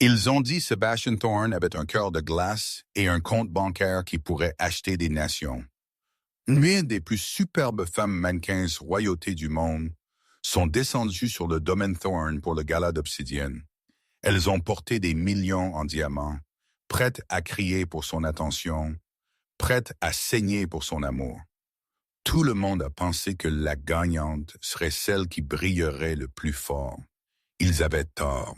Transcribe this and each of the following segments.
Ils ont dit Sebastian Thorne avait un cœur de glace et un compte bancaire qui pourrait acheter des nations. L'une des plus superbes femmes mannequins royautés du monde sont descendues sur le domaine Thorne pour le gala d'Obsidienne. Elles ont porté des millions en diamants, prêtes à crier pour son attention, prêtes à saigner pour son amour. Tout le monde a pensé que la gagnante serait celle qui brillerait le plus fort. Ils avaient tort.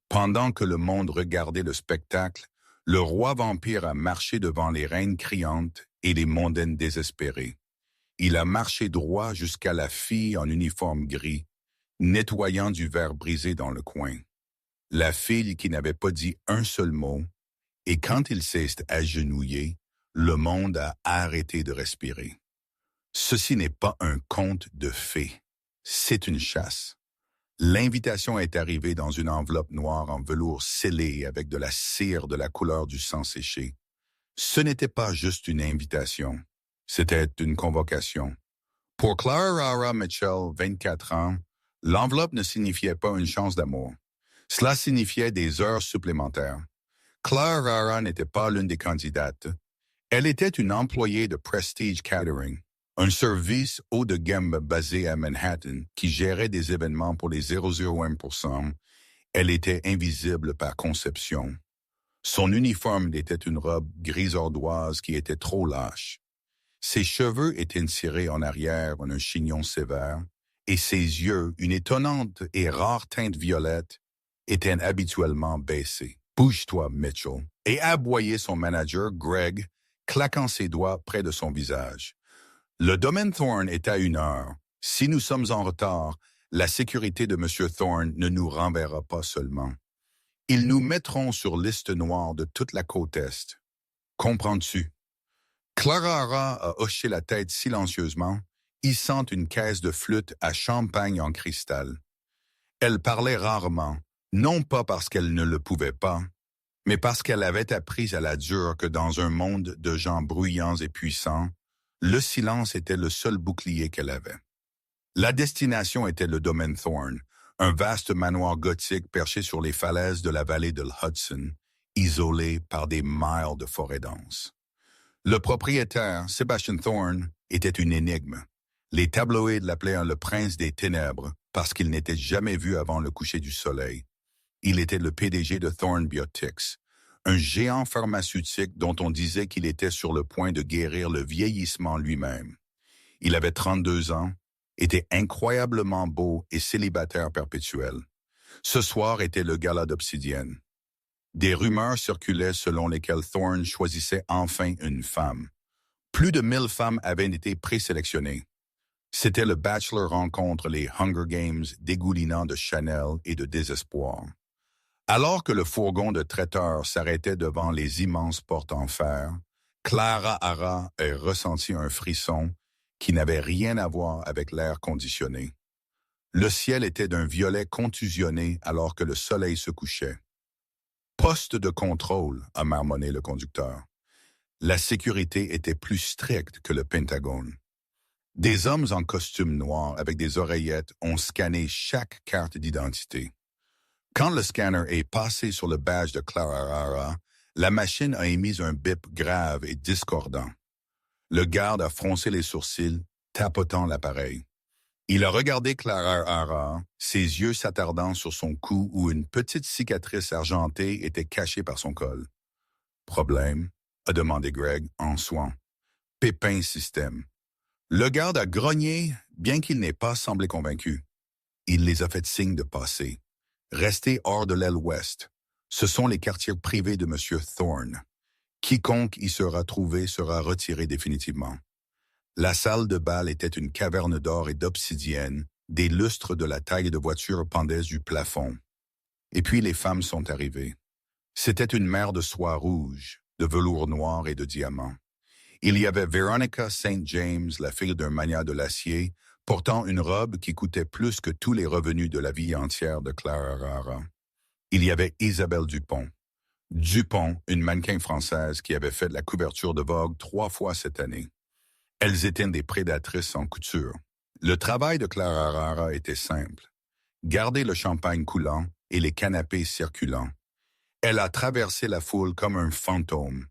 Pendant que le monde regardait le spectacle, le roi vampire a marché devant les reines criantes et les mondaines désespérées. Il a marché droit jusqu'à la fille en uniforme gris, nettoyant du verre brisé dans le coin. La fille qui n'avait pas dit un seul mot, et quand il s'est agenouillé, le monde a arrêté de respirer. Ceci n'est pas un conte de fées, c'est une chasse. L'invitation est arrivée dans une enveloppe noire en velours scellé avec de la cire de la couleur du sang séché. Ce n'était pas juste une invitation, c'était une convocation. Pour Clara Mitchell, 24 ans, l'enveloppe ne signifiait pas une chance d'amour. Cela signifiait des heures supplémentaires. Clara n'était pas l'une des candidates. Elle était une employée de Prestige Catering, un service haut de gamme basé à Manhattan qui gérait des événements pour les 0,01%. Elle était invisible par conception. Son uniforme était une robe grise ardoise qui était trop lâche. Ses cheveux étaient tirés en arrière en un chignon sévère, et ses yeux, une étonnante et rare teinte violette, étaient habituellement baissés. « Bouge-toi, Mitchell », et aboyait son manager, Greg, claquant ses doigts près de son visage. Le domaine Thorne est à 1 heure. Si nous sommes en retard, la sécurité de M. Thorne ne nous renverra pas seulement. Ils nous mettront sur liste noire de toute la côte Est. Comprends-tu? Clara a hoché la tête silencieusement, hissant une caisse de flûte à champagne en cristal. Elle parlait rarement, non pas parce qu'elle ne le pouvait pas, mais parce qu'elle avait appris à la dure que dans un monde de gens bruyants et puissants, le silence était le seul bouclier qu'elle avait. La destination était le domaine Thorne, un vaste manoir gothique perché sur les falaises de la vallée de l'Hudson, isolé par des miles de forêt dense. Le propriétaire, Sebastian Thorne, était une énigme. Les tabloïds l'appelaient le prince des ténèbres parce qu'il n'était jamais vu avant le coucher du soleil. Il était le PDG de Thorne Biotics, un géant pharmaceutique dont on disait qu'il était sur le point de guérir le vieillissement lui-même. Il avait 32 ans, était incroyablement beau et célibataire perpétuel. Ce soir était le gala d'Obsidienne. Des rumeurs circulaient selon lesquelles Thorne choisissait enfin une femme. Plus de 1000 femmes avaient été présélectionnées. C'était le Bachelor rencontre les Hunger Games dégoulinant de Chanel et de désespoir. Alors que le fourgon de traiteur s'arrêtait devant les immenses portes en fer, Clara a ressenti un frisson qui n'avait rien à voir avec l'air conditionné. Le ciel était d'un violet contusionné alors que le soleil se couchait. « Poste de contrôle », a marmonné le conducteur. La sécurité était plus stricte que le Pentagone. Des hommes en costume noir avec des oreillettes ont scanné chaque carte d'identité. Quand le scanner est passé sur le badge de Clara, la machine a émis un bip grave et discordant. Le garde a froncé les sourcils, tapotant l'appareil. Il a regardé Clara, ses yeux s'attardant sur son cou où une petite cicatrice argentée était cachée par son col. « Problème ?» a demandé Greg en suant. « Pépin système. » Le garde a grogné, bien qu'il n'ait pas semblé convaincu. Il les a fait signe de passer. Restez hors de l'aile ouest. Ce sont les quartiers privés de M. Thorne. Quiconque y sera trouvé sera retiré définitivement. La salle de bal était une caverne d'or et d'obsidienne, des lustres de la taille de voiture pendaient du plafond. Et puis les femmes sont arrivées. C'était une mer de soie rouge, de velours noir et de diamants. Il y avait Veronica St. James, la fille d'un magnat de l'acier, portant une robe qui coûtait plus que tous les revenus de la vie entière de Clara. Il y avait Isabelle Dupont. Dupont, une mannequin française qui avait fait la couverture de Vogue 3 fois cette année. Elles étaient des prédatrices en couture. Le travail de Clara était simple. Garder le champagne coulant et les canapés circulants. Elle a traversé la foule comme un fantôme.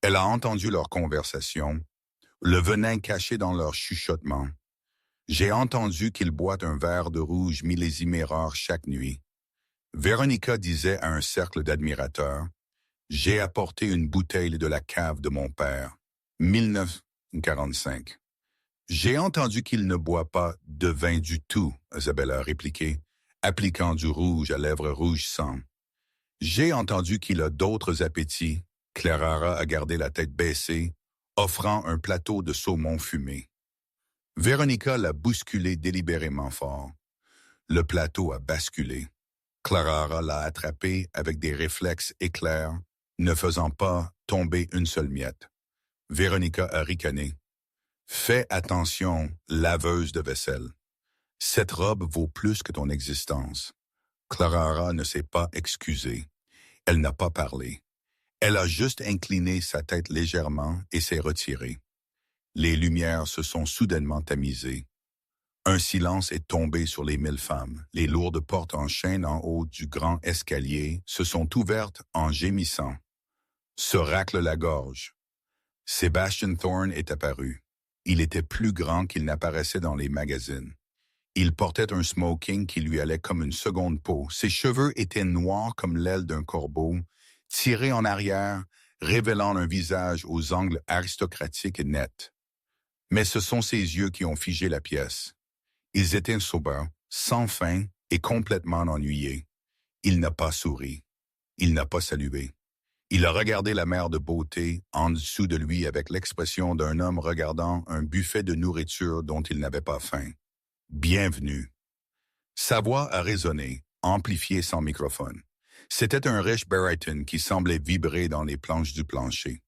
Elle a entendu leur conversation, le venin caché dans leur chuchotement. J'ai entendu qu'ils boivent un verre de rouge millésimé rare chaque nuit. Véronica disait à un cercle d'admirateurs, « J'ai apporté une bouteille de la cave de mon père. » 1945. « J'ai entendu qu'il ne boit pas de vin du tout, » Isabelle a répliqué, appliquant du rouge à lèvres rouges sang. « J'ai entendu qu'il a d'autres appétits. » Clara a gardé la tête baissée, offrant un plateau de saumon fumé. Véronica l'a bousculé délibérément fort. Le plateau a basculé. Clara l'a attrapé avec des réflexes éclairs, ne faisant pas tomber une seule miette. Véronica a ricané. « Fais attention, laveuse de vaisselle. Cette robe vaut plus que ton existence. » Clara ne s'est pas excusée. Elle n'a pas parlé. Elle a juste incliné sa tête légèrement et s'est retirée. Les lumières se sont soudainement tamisées. Un silence est tombé sur les 1000 femmes. Les lourdes portes en chêne en haut du grand escalier se sont ouvertes en gémissant. Se racle la gorge. Sebastian Thorne est apparu. Il était plus grand qu'il n'apparaissait dans les magazines. Il portait un smoking qui lui allait comme une seconde peau. Ses cheveux étaient noirs comme l'aile d'un corbeau, tirés en arrière, révélant un visage aux angles aristocratiques et nets. Mais ce sont ses yeux qui ont figé la pièce. Ils étaient sobres, sans fin et complètement ennuyés. Il n'a pas souri. Il n'a pas salué. Il a regardé la mère de beauté en dessous de lui avec l'expression d'un homme regardant un buffet de nourriture dont il n'avait pas faim. Bienvenue. Sa voix a résonné, amplifiée sans microphone. C'était un riche baryton qui semblait vibrer dans les planches du plancher.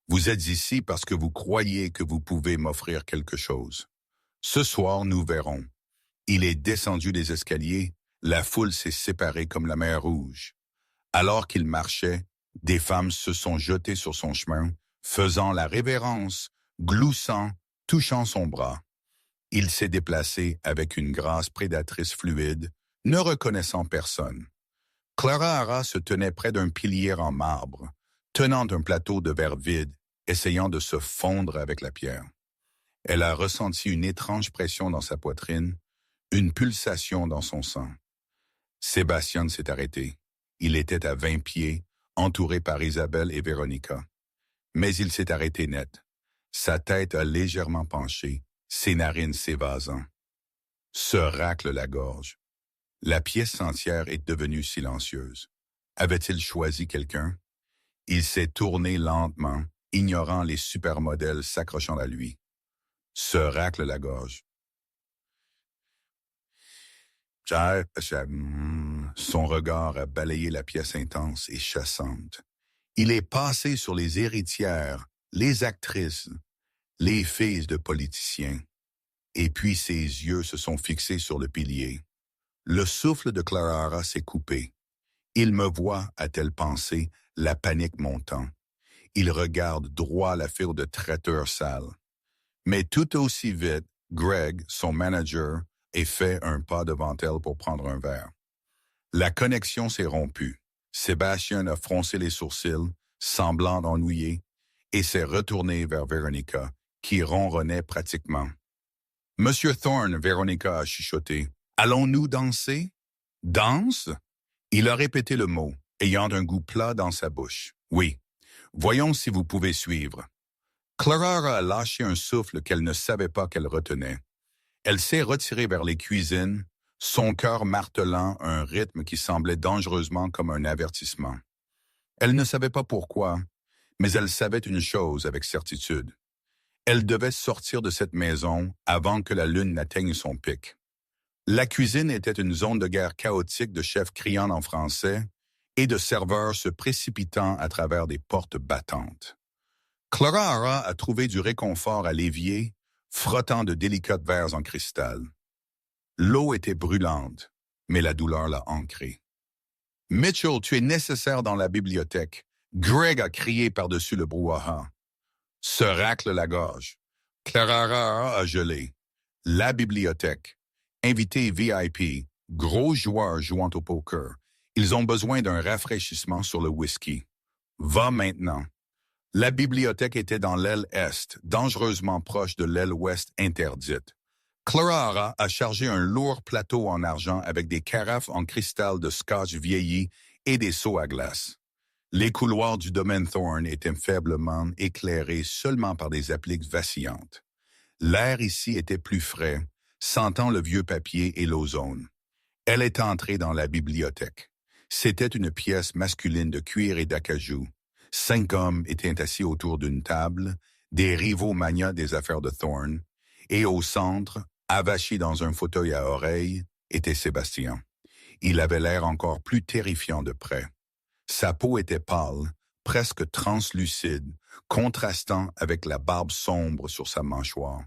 Vous êtes ici parce que vous croyez que vous pouvez m'offrir quelque chose. Ce soir, nous verrons. Il est descendu des escaliers, la foule s'est séparée comme la mer Rouge. Alors qu'il marchait, des femmes se sont jetées sur son chemin, faisant la révérence, gloussant, touchant son bras. Il s'est déplacé avec une grâce prédatrice fluide, ne reconnaissant personne. Clara se tenait près d'un pilier en marbre, tenant un plateau de verre vide, essayant de se fondre avec la pierre. Elle a ressenti une étrange pression dans sa poitrine, une pulsation dans son sang. Sébastien s'est arrêté. Il était à 20 pieds, entouré par Isabelle et Véronica. Mais il s'est arrêté net. Sa tête a légèrement penché, ses narines s'évasant. Se racle la gorge. La pièce entière est devenue silencieuse. Avait-il choisi quelqu'un? Il s'est tourné lentement, ignorant les supermodèles s'accrochant à lui. Se racle la gorge. Son regard a balayé la pièce intense et chassante. Il est passé sur les héritières, les actrices, les filles de politiciens. Et puis ses yeux se sont fixés sur le pilier. Le souffle de Clara s'est coupé. Il me voit, a-t-elle pensé, la panique montant. Il regarde droit la file de traiteurs sales. Mais tout aussi vite, Greg, son manager, a fait un pas devant elle pour prendre un verre. La connexion s'est rompue. Sébastien a froncé les sourcils, semblant ennuyé, et s'est retourné vers Véronica, qui ronronnait pratiquement. « Monsieur Thorne, » Véronica a chuchoté, « allons-nous danser? » « Danse? » Il a répété le mot, ayant un goût plat dans sa bouche. « Oui. Voyons si vous pouvez suivre. » Clara a lâché un souffle qu'elle ne savait pas qu'elle retenait. Elle s'est retirée vers les cuisines, son cœur martelant un rythme qui semblait dangereusement comme un avertissement. Elle ne savait pas pourquoi, mais elle savait une chose avec certitude. Elle devait sortir de cette maison avant que la lune n'atteigne son pic. La cuisine était une zone de guerre chaotique de chefs criant en français et de serveurs se précipitant à travers des portes battantes. Clara a trouvé du réconfort à l'évier, frottant de délicats verres en cristal. L'eau était brûlante, mais la douleur l'a ancrée. « Mitchell, tu es nécessaire dans la bibliothèque. » Greg a crié par-dessus le brouhaha. Se racle la gorge. Clara a gelé. La bibliothèque. Invité VIP, gros joueur jouant au poker. Ils ont besoin d'un rafraîchissement sur le whisky. Va maintenant. La bibliothèque était dans l'aile est, dangereusement proche de l'aile ouest interdite. Clara a chargé un lourd plateau en argent avec des carafes en cristal de scotch vieilli et des seaux à glace. Les couloirs du domaine Thorne étaient faiblement éclairés seulement par des appliques vacillantes. L'air ici était plus frais, sentant le vieux papier et l'ozone. Elle est entrée dans la bibliothèque. C'était une pièce masculine de cuir et d'acajou. 5 hommes étaient assis autour d'une table, des rivaux maniaques des affaires de Thorne, et au centre, avachi dans un fauteuil à oreilles, était Sébastien. Il avait l'air encore plus terrifiant de près. Sa peau était pâle, presque translucide, contrastant avec la barbe sombre sur sa mâchoire.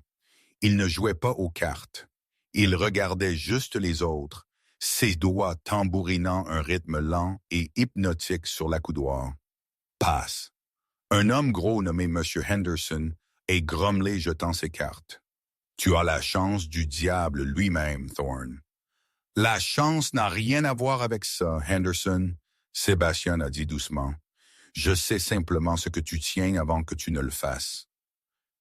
Il ne jouait pas aux cartes. Il regardait juste les autres, ses doigts tambourinant un rythme lent et hypnotique sur l'accoudoir. Passe. Un homme gros nommé M. Henderson est grommelé jetant ses cartes. Tu as la chance du diable lui-même, Thorne. La chance n'a rien à voir avec ça, Henderson, Sébastien a dit doucement. Je sais simplement ce que tu tiens avant que tu ne le fasses.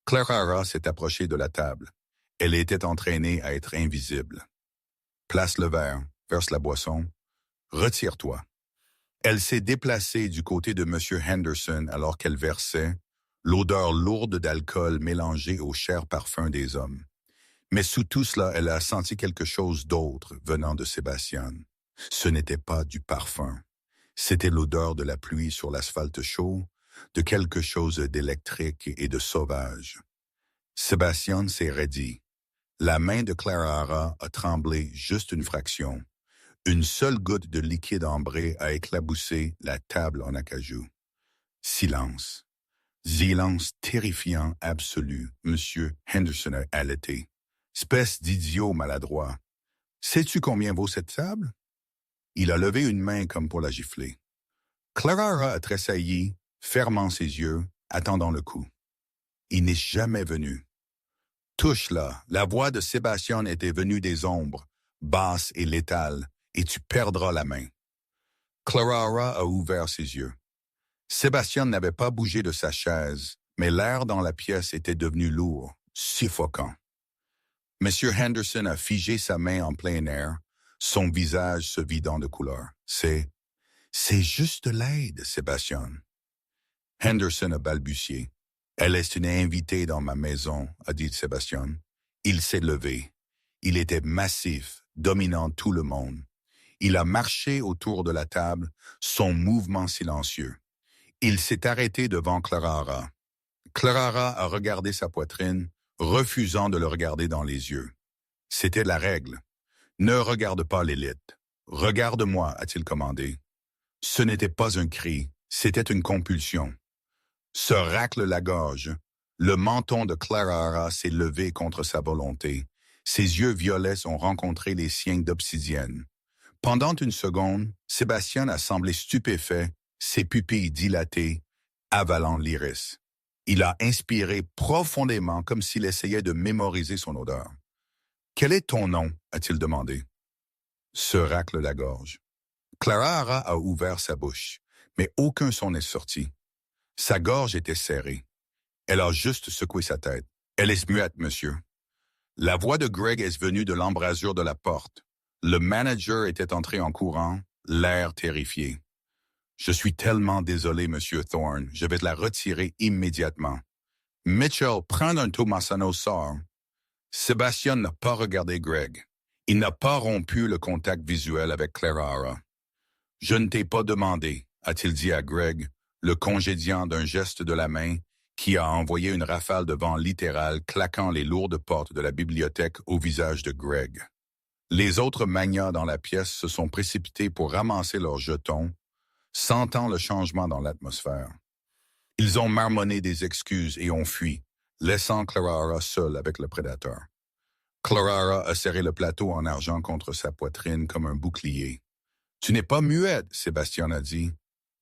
Clara s'est approchée de la table. Elle était entraînée à être invisible. Place le verre, verse la boisson. Retire-toi. Elle s'est déplacée du côté de M. Henderson alors qu'elle versait, l'odeur lourde d'alcool mélangée au cher parfum des hommes. Mais sous tout cela, elle a senti quelque chose d'autre venant de Sébastien. Ce n'était pas du parfum. C'était l'odeur de la pluie sur l'asphalte chaud, de quelque chose d'électrique et de sauvage. Sébastien s'est raidi. La main de Clara a tremblé juste une fraction. Une seule goutte de liquide ambré a éclaboussé la table en acajou. Silence. Silence terrifiant absolu, M. Henderson a allaité. Espèce d'idiot maladroit. Sais-tu combien vaut cette table? Il a levé une main comme pour la gifler. Clara a tressailli, fermant ses yeux, attendant le coup. Il n'est jamais venu. Touche-la, la voix de Sébastien était venue des ombres, basse et létale, et tu perdras la main. Clara a ouvert ses yeux. Sébastien n'avait pas bougé de sa chaise, mais l'air dans la pièce était devenu lourd, suffocant. M. Henderson a figé sa main en plein air, son visage se vidant de couleur. C'est juste l'aide, Sébastien. Henderson a balbutié. Elle est une invitée dans ma maison, a dit Sébastien. Il s'est levé. Il était massif, dominant tout le monde. Il a marché autour de la table, son mouvement silencieux. Il s'est arrêté devant Clara. Clara a regardé sa poitrine, refusant de le regarder dans les yeux. C'était la règle. Ne regarde pas l'élite. Regarde-moi, a-t-il commandé. Ce n'était pas un cri, c'était une compulsion. Se racle la gorge. Le menton de Clara s'est levé contre sa volonté. Ses yeux violets ont rencontré les siens d'obsidienne. Pendant une seconde, Sébastien a semblé stupéfait, ses pupilles dilatées, avalant l'iris. Il a inspiré profondément comme s'il essayait de mémoriser son odeur. « Quel est ton nom? » a-t-il demandé. Se racle la gorge. Clara a ouvert sa bouche, mais aucun son n'est sorti. Sa gorge était serrée. Elle a juste secoué sa tête. Elle est muette, monsieur. La voix de Greg est venue de l'embrasure de la porte. Le manager était entré en courant, l'air terrifié. « Je suis tellement désolé, monsieur Thorne. Je vais la retirer immédiatement. »« Mitchell, prends un Tomasano sort. » Sébastien n'a pas regardé Greg. Il n'a pas rompu le contact visuel avec Clara. « Je ne t'ai pas demandé, » a-t-il dit à Greg, le congédiant d'un geste de la main qui a envoyé une rafale de vent littérale claquant les lourdes portes de la bibliothèque au visage de Greg. Les autres magnats dans la pièce se sont précipités pour ramasser leurs jetons, sentant le changement dans l'atmosphère. Ils ont marmonné des excuses et ont fui, laissant Clara seule avec le prédateur. Clara a serré le plateau en argent contre sa poitrine comme un bouclier. « Tu n'es pas muette, » Sébastien a dit.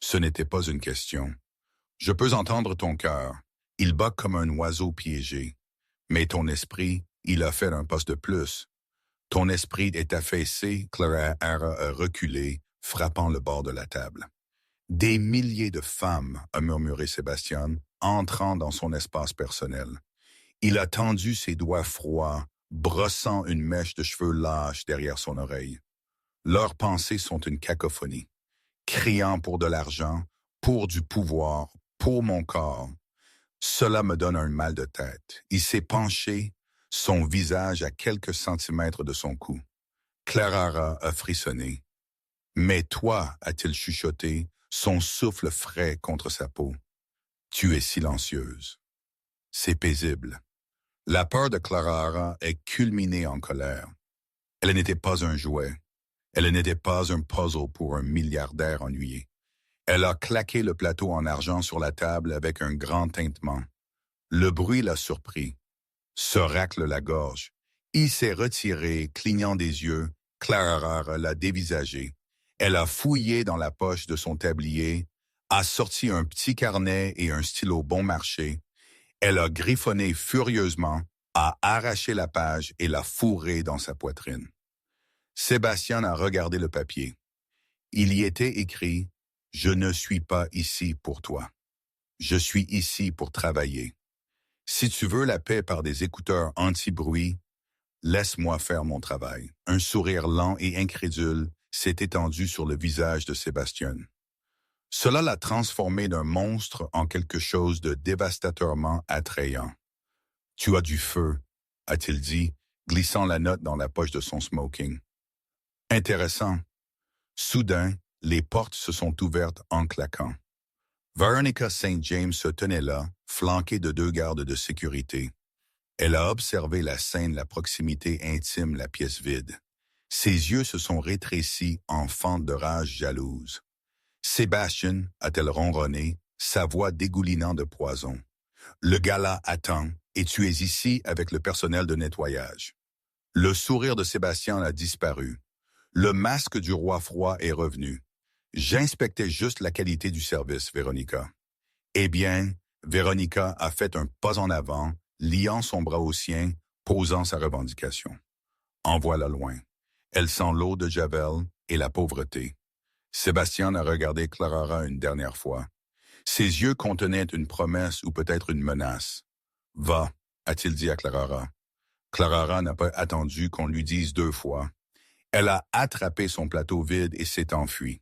Ce n'était pas une question. « Je peux entendre ton cœur. Il bat comme un oiseau piégé. Mais ton esprit, il a fait un poste de plus. Ton esprit est affaissé, Clara a reculé, frappant le bord de la table. Des milliers de femmes, a murmuré Sébastien, entrant dans son espace personnel. Il a tendu ses doigts froids, brossant une mèche de cheveux lâches derrière son oreille. Leurs pensées sont une cacophonie, criant pour de l'argent, pour du pouvoir, pour mon corps. Cela me donne un mal de tête. Il s'est penché, son visage à quelques centimètres de son cou. Clara a frissonné. Mais toi, a-t-il chuchoté, son souffle frais contre sa peau. Tu es silencieuse. C'est paisible. La peur de Clara est culminée en colère. Elle n'était pas un jouet. Elle n'était pas un puzzle pour un milliardaire ennuyé. Elle a claqué le plateau en argent sur la table avec un grand tintement. Le bruit l'a surpris. Se racle la gorge. Il s'est retiré, clignant des yeux. Clara l'a dévisagé. Elle a fouillé dans la poche de son tablier, a sorti un petit carnet et un stylo bon marché. Elle a griffonné furieusement, a arraché la page et l'a fourré dans sa poitrine. Sébastien a regardé le papier. Il y était écrit « Je ne suis pas ici pour toi. Je suis ici pour travailler. Si tu veux la paix par des écouteurs anti-bruit, laisse-moi faire mon travail. » Un sourire lent et incrédule s'est étendu sur le visage de Sébastien. Cela l'a transformé d'un monstre en quelque chose de dévastateur attrayant. « Tu as du feu, » a-t-il dit, glissant la note dans la poche de son smoking. Intéressant. Soudain, les portes se sont ouvertes en claquant. Veronica St. James se tenait là, flanquée de 2 gardes de sécurité. Elle a observé la scène, la proximité intime, la pièce vide. Ses yeux se sont rétrécis en fente de rage jalouse. « Sébastien » a-t-elle ronronné, sa voix dégoulinant de poison. « Le gala attend, et tu es ici avec le personnel de nettoyage. » Le sourire de Sébastien a disparu. Le masque du roi froid est revenu. « J'inspectais juste la qualité du service, Véronica. » Eh bien, Véronica a fait un pas en avant, liant son bras au sien, posant sa revendication. En voilà loin. Elle sent l'eau de Javel et la pauvreté. Sébastien a regardé Clara une dernière fois. Ses yeux contenaient une promesse ou peut-être une menace. « Va », a-t-il dit à Clara. Clara n'a pas attendu qu'on lui dise 2 fois. Elle a attrapé son plateau vide et s'est enfuie.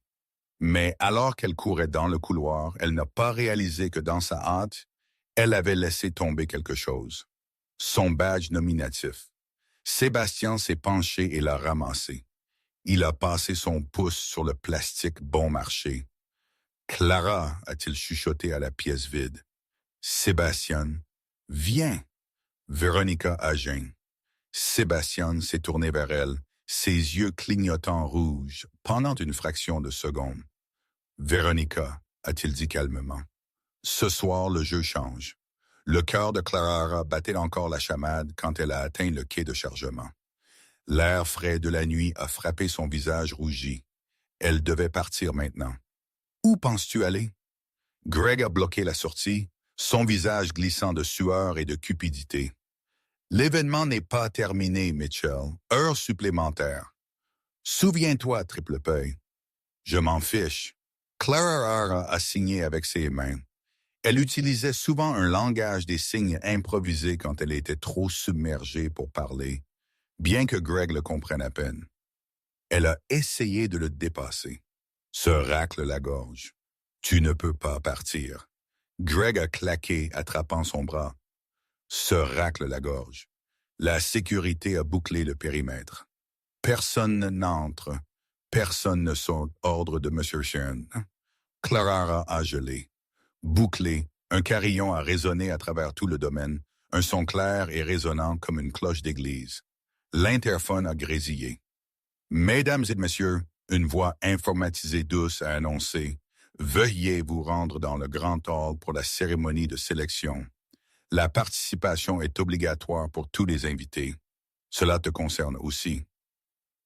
Mais alors qu'elle courait dans le couloir, elle n'a pas réalisé que dans sa hâte, elle avait laissé tomber quelque chose. Son badge nominatif. Sébastien s'est penché et l'a ramassé. Il a passé son pouce sur le plastique bon marché. « Clara », a-t-il chuchoté à la pièce vide. « Sébastien, viens !» Véronica a jeune. Sébastien s'est tourné vers elle, ses yeux clignotants rouges, pendant une fraction de seconde. « Véronica », a-t-il dit calmement. « Ce soir, le jeu change. » Le cœur de Clara battait encore la chamade quand elle a atteint le quai de chargement. L'air frais de la nuit a frappé son visage rougi. Elle devait partir maintenant. « Où penses-tu aller? » Greg a bloqué la sortie, son visage glissant de sueur et de cupidité. « L'événement n'est pas terminé, Mitchell. Heure supplémentaire. »« Souviens-toi, triple paye. »« Je m'en fiche. » Clara a signé avec ses mains. Elle utilisait souvent un langage des signes improvisé quand elle était trop submergée pour parler, bien que Greg le comprenne à peine. Elle a essayé de le dépasser. Se racle la gorge. « Tu ne peux pas partir. » Greg a claqué, attrapant son bras. Se racle la gorge. La sécurité a bouclé le périmètre. Personne n'entre. Personne ne saute ordre de M. Shen. Clara a gelé. Bouclé, un carillon a résonné à travers tout le domaine, un son clair et résonnant comme une cloche d'église. L'interphone a grésillé. « Mesdames et messieurs », une voix informatisée douce a annoncé, « Veuillez vous rendre dans le grand hall pour la cérémonie de sélection. La participation est obligatoire pour tous les invités. Cela te concerne aussi. »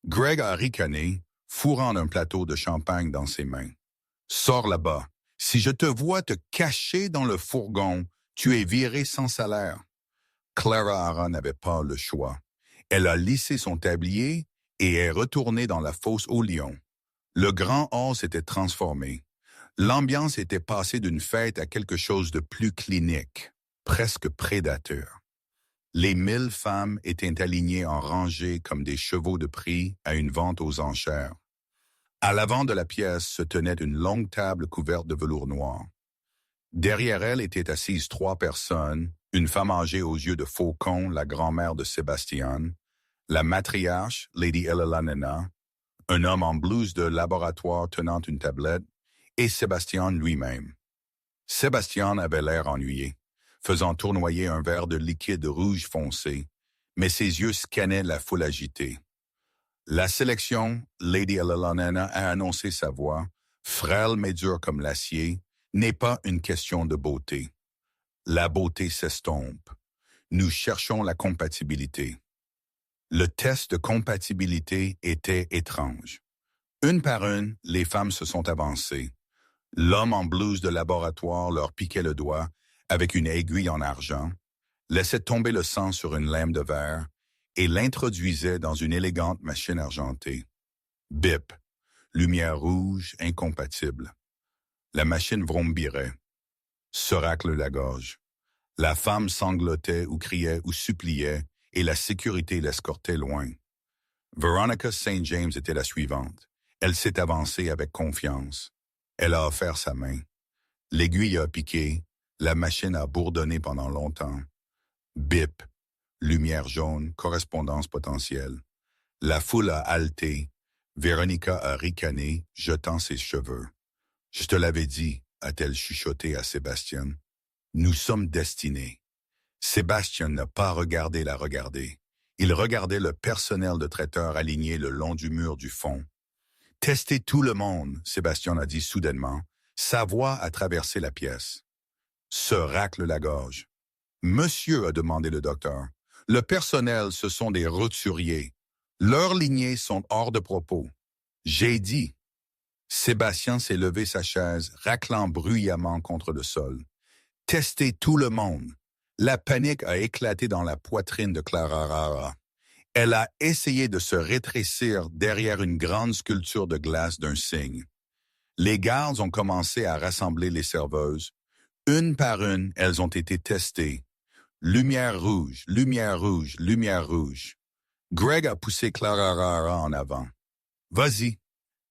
Greg a ricané, fourrant un plateau de champagne dans ses mains. « Sors là-bas. Si je te vois te cacher dans le fourgon, tu es viré sans salaire. » Clara n'avait pas le choix. Elle a lissé son tablier et est retournée dans la fosse au lion. Le grand hall s'était transformé. L'ambiance était passée d'une fête à quelque chose de plus clinique, presque prédateur. Les 1000 femmes étaient alignées en rangées comme des chevaux de prix à une vente aux enchères. À l'avant de la pièce se tenait une longue table couverte de velours noir. Derrière elle étaient assises 3 personnes, une femme âgée aux yeux de faucon, la grand-mère de Sébastien, la matriarche, Lady Elelanena, un homme en blouse de laboratoire tenant une tablette, et Sébastien lui-même. Sébastien avait l'air ennuyé, faisant tournoyer un verre de liquide rouge foncé, mais ses yeux scannaient la foule agitée. La sélection, Lady Elelanena a annoncé sa voix, frêle mais dure comme l'acier, n'est pas une question de beauté. La beauté s'estompe. Nous cherchons la compatibilité. Le test de compatibilité était étrange. Une par une, les femmes se sont avancées. L'homme en blouse de laboratoire leur piquait le doigt avec une aiguille en argent, laissait tomber le sang sur une lame de verre et l'introduisait dans une élégante machine argentée. Bip, lumière rouge incompatible. La machine vrombirait. Se racle la gorge. La femme sanglotait ou criait ou suppliait et la sécurité l'escortait loin. Veronica St. James était la suivante. Elle s'est avancée avec confiance. Elle a offert sa main. L'aiguille a piqué, la machine a bourdonné pendant longtemps. Bip, lumière jaune, correspondance potentielle. La foule a haleté. Véronica a ricané, jetant ses cheveux. « Je te l'avais dit », a-t-elle chuchoté à Sébastien. « Nous sommes destinés. » Sébastien n'a pas regardé la regarder. Il regardait le personnel de traiteur aligné le long du mur du fond. « Testez tout le monde », Sébastien a dit soudainement. Sa voix a traversé la pièce. Se racle la gorge. « Monsieur », a demandé le docteur, « le personnel, ce sont des roturiers. Leurs lignées sont hors de propos. » J'ai dit. Sébastien s'est levé sa chaise, raclant bruyamment contre le sol. « Testez tout le monde. » La panique a éclaté dans la poitrine de Clara Rara. Elle a essayé de se rétrécir derrière une grande sculpture de glace d'un cygne. Les gardes ont commencé à rassembler les serveuses. Une par une, elles ont été testées. Lumière rouge, lumière rouge, lumière rouge. Greg a poussé Clara Rara en avant. « Vas-y,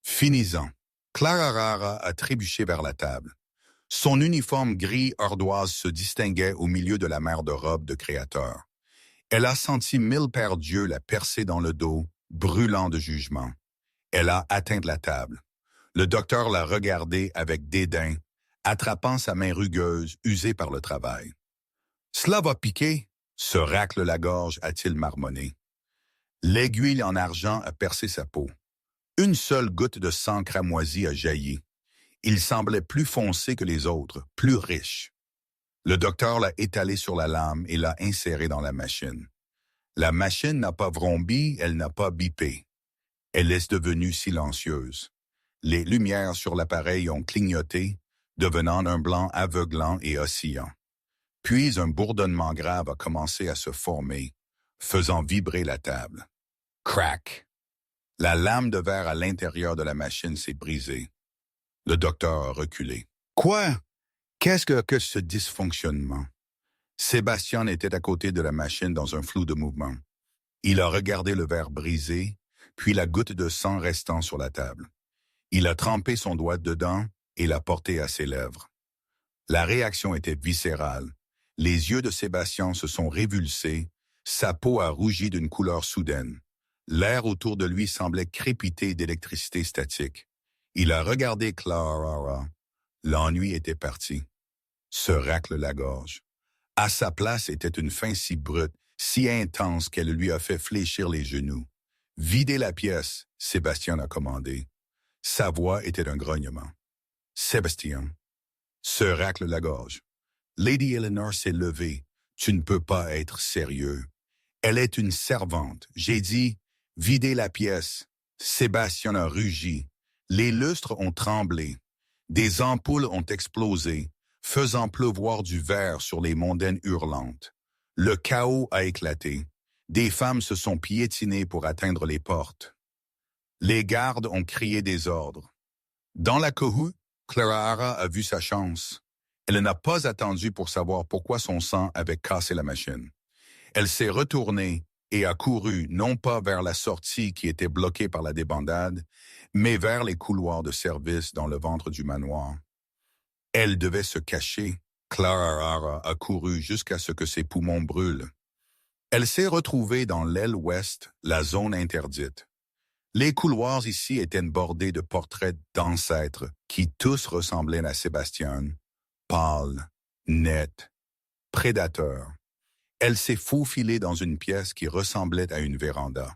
finis-en. » Clara Rara a trébuché vers la table. Son uniforme gris ardoise se distinguait au milieu de la mer de robes de créateur. Elle a senti 1000 paires d'yeux la percer dans le dos, brûlant de jugement. Elle a atteint la table. Le docteur l'a regardée avec dédain, attrapant sa main rugueuse, usée par le travail. « Cela va piquer », se racle la gorge, a-t-il marmonné. L'aiguille en argent a percé sa peau. Une seule goutte de sang cramoisi a jailli. Il semblait plus foncé que les autres, plus riche. Le docteur l'a étalé sur la lame et l'a inséré dans la machine. La machine n'a pas vrombi, elle n'a pas bipé. Elle est devenue silencieuse. Les lumières sur l'appareil ont clignoté, devenant un blanc aveuglant et oscillant. Puis un bourdonnement grave a commencé à se former, faisant vibrer la table. Crac! La lame de verre à l'intérieur de la machine s'est brisée. Le docteur a reculé. « Quoi? Qu'est-ce que ce dysfonctionnement? » Sébastien était à côté de la machine dans un flou de mouvement. Il a regardé le verre brisé, puis la goutte de sang restant sur la table. Il a trempé son doigt dedans et l'a porté à ses lèvres. La réaction était viscérale. Les yeux de Sébastien se sont révulsés, sa peau a rougi d'une couleur soudaine. L'air autour de lui semblait crépiter d'électricité statique. Il a regardé Clara. L'ennui était parti. Se racle la gorge. À sa place était une faim si brute, si intense qu'elle lui a fait fléchir les genoux. « Videz la pièce », Sébastien a commandé. Sa voix était un grognement. « Sébastien. » Se racle la gorge. Lady Eleanor s'est levée. « Tu ne peux pas être sérieux. Elle est une servante. J'ai dit, videz la pièce. » Sébastien a rugi. Les lustres ont tremblé. Des ampoules ont explosé, faisant pleuvoir du verre sur les mondaines hurlantes. Le chaos a éclaté. Des femmes se sont piétinées pour atteindre les portes. Les gardes ont crié des ordres. Dans la cohue, Clara a vu sa chance. Elle n'a pas attendu pour savoir pourquoi son sang avait cassé la machine. Elle s'est retournée et a couru non pas vers la sortie qui était bloquée par la débandade, mais vers les couloirs de service dans le ventre du manoir. Elle devait se cacher. Clara a couru jusqu'à ce que ses poumons brûlent. Elle s'est retrouvée dans l'aile ouest, la zone interdite. Les couloirs ici étaient bordés de portraits d'ancêtres qui tous ressemblaient à Sébastien, pâle, net, prédateur. Elle s'est faufilée dans une pièce qui ressemblait à une véranda.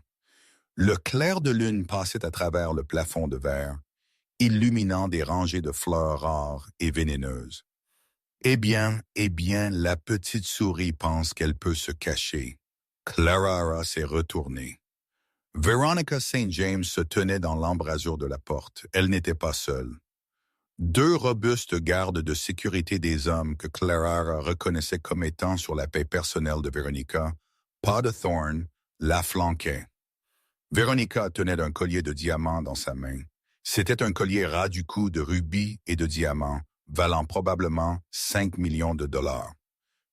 Le clair de lune passait à travers le plafond de verre, illuminant des rangées de fleurs rares et vénéneuses. Eh bien, la petite souris pense qu'elle peut se cacher. Clara s'est retournée. Veronica St. James se tenait dans l'embrasure de la porte. Elle n'était pas seule. Deux robustes gardes de sécurité des hommes que Clara reconnaissait comme étant sur la paix personnelle de Veronica, pas de Thorne, la flanquaient. Veronica tenait un collier de diamants dans sa main. C'était un collier ras du cou de rubis et de diamants, valant probablement 5 millions de dollars.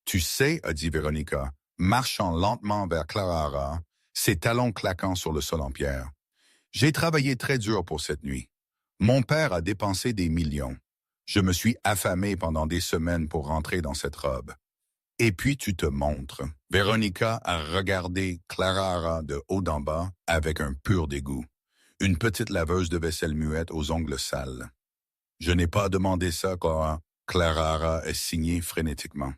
Tu sais, a dit Veronica, marchant lentement vers Clara, ses talons claquant sur le sol en pierre. J'ai travaillé très dur pour cette nuit. Mon père a dépensé des millions. Je me suis affamé pendant des semaines pour rentrer dans cette robe. Et puis tu te montres. Veronica a regardé Clara de haut en bas avec un pur dégoût. Une petite laveuse de vaisselle muette aux ongles sales. Je n'ai pas demandé ça, Clara. Clara a signé frénétiquement.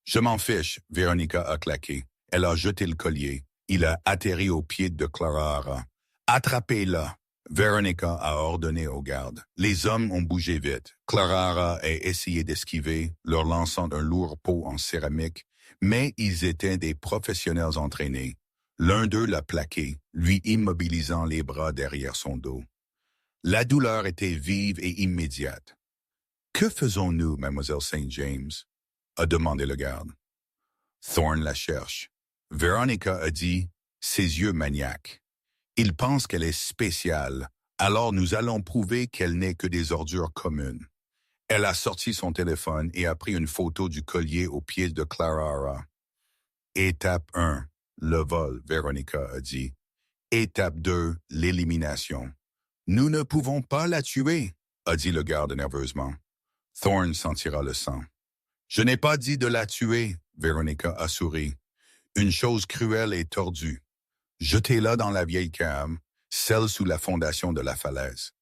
Je m'en fiche, Veronica a claqué. Elle a jeté le collier. Il a atterri aux pieds de Clara. Attrapez-la. Veronica a ordonné aux gardes. Les hommes ont bougé vite. Clara a essayé d'esquiver, leur lançant un lourd pot en céramique, mais ils étaient des professionnels entraînés. L'un d'eux l'a plaqué, lui immobilisant les bras derrière son dos. La douleur était vive et immédiate. « Que faisons-nous, mademoiselle St. James? » a demandé le garde. Thorne la cherche. Veronica a dit, ses yeux maniaques. Il pense qu'elle est spéciale, alors nous allons prouver qu'elle n'est que des ordures communes. Elle a sorti son téléphone et a pris une photo du collier aux pieds de Clara. Étape 1, le vol, Veronica a dit. Étape 2, l'élimination. Nous ne pouvons pas la tuer, a dit le garde nerveusement. Thorne sentira le sang. Je n'ai pas dit de la tuer, Veronica a souri. Une chose cruelle et tordue. Jetez-la dans la vieille cave, celle sous la fondation de la falaise.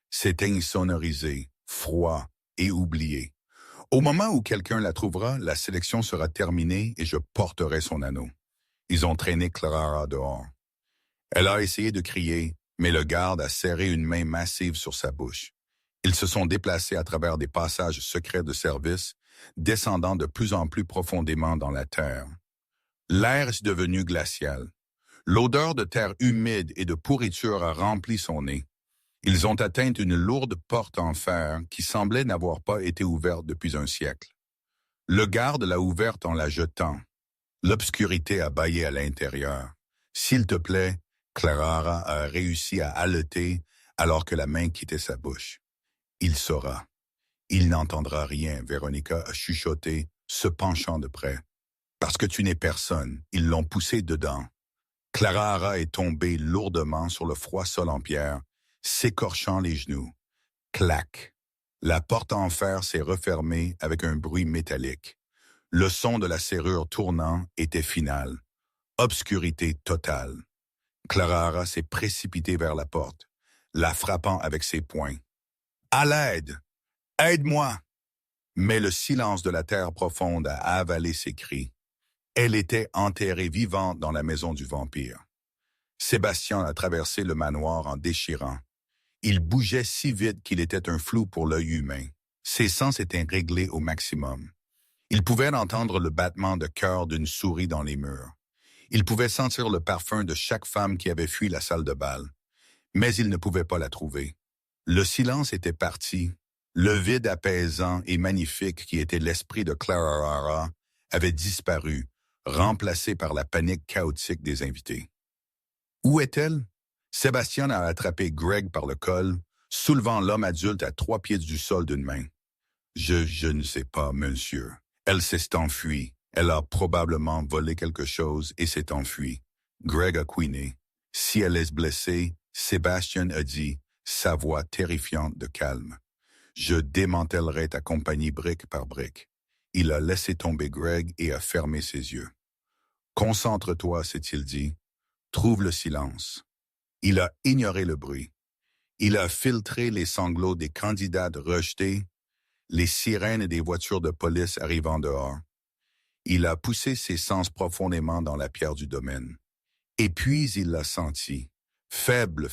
C'est insonorisé, froid et oublié. Au moment où quelqu'un la trouvera, la sélection sera terminée et je porterai son anneau. Ils ont traîné Clara dehors. Elle a essayé de crier, mais le garde a serré une main massive sur sa bouche. Ils se sont déplacés à travers des passages secrets de service, descendant de plus en plus profondément dans la terre. L'air est devenu glacial. L'odeur de terre humide et de pourriture a rempli son nez. Ils ont atteint une lourde porte en fer qui semblait n'avoir pas été ouverte depuis un siècle. Le garde l'a ouverte en la jetant. L'obscurité a bâillé à l'intérieur. S'il te plaît, Clara a réussi à haleter alors que la main quittait sa bouche. Il saura. Il n'entendra rien, Veronica a chuchoté, se penchant de près. Parce que tu n'es personne, ils l'ont poussé dedans. Clara est tombée lourdement sur le froid sol en pierre, s'écorchant les genoux. Clac! La porte en fer s'est refermée avec un bruit métallique. Le son de la serrure tournant était final. Obscurité totale. Clara s'est précipitée vers la porte, la frappant avec ses poings. « À l'aide! Aide-moi! » Mais le silence de la terre profonde a avalé ses cris. Elle était enterrée vivante dans la maison du vampire. Sébastien a traversé le manoir en déchirant. Il bougeait si vite qu'il était un flou pour l'œil humain. Ses sens étaient réglés au maximum. Il pouvait entendre le battement de cœur d'une souris dans les murs. Il pouvait sentir le parfum de chaque femme qui avait fui la salle de bal. Mais il ne pouvait pas la trouver. Le silence était parti. Le vide apaisant et magnifique qui était l'esprit de Clara avait disparu, remplacé par la panique chaotique des invités. Où est-elle? Sébastien a attrapé Greg par le col, soulevant l'homme adulte à 3 pieds du sol d'une main. Je ne sais pas, monsieur. Elle s'est enfuie. Elle a probablement volé quelque chose et s'est enfuie. Greg a couiné. Si elle est blessée, Sébastien a dit, sa voix terrifiante de calme. Je démantèlerai ta compagnie brique par brique. Il a laissé tomber Greg et a fermé ses yeux. Concentre-toi, s'est-il dit. Trouve le silence. Il a ignoré le bruit. Il a filtré les sanglots des candidats rejetés, les sirènes des voitures de police arrivant dehors. Il a poussé ses sens profondément dans la pierre du domaine. Et puis il l'a senti, faible,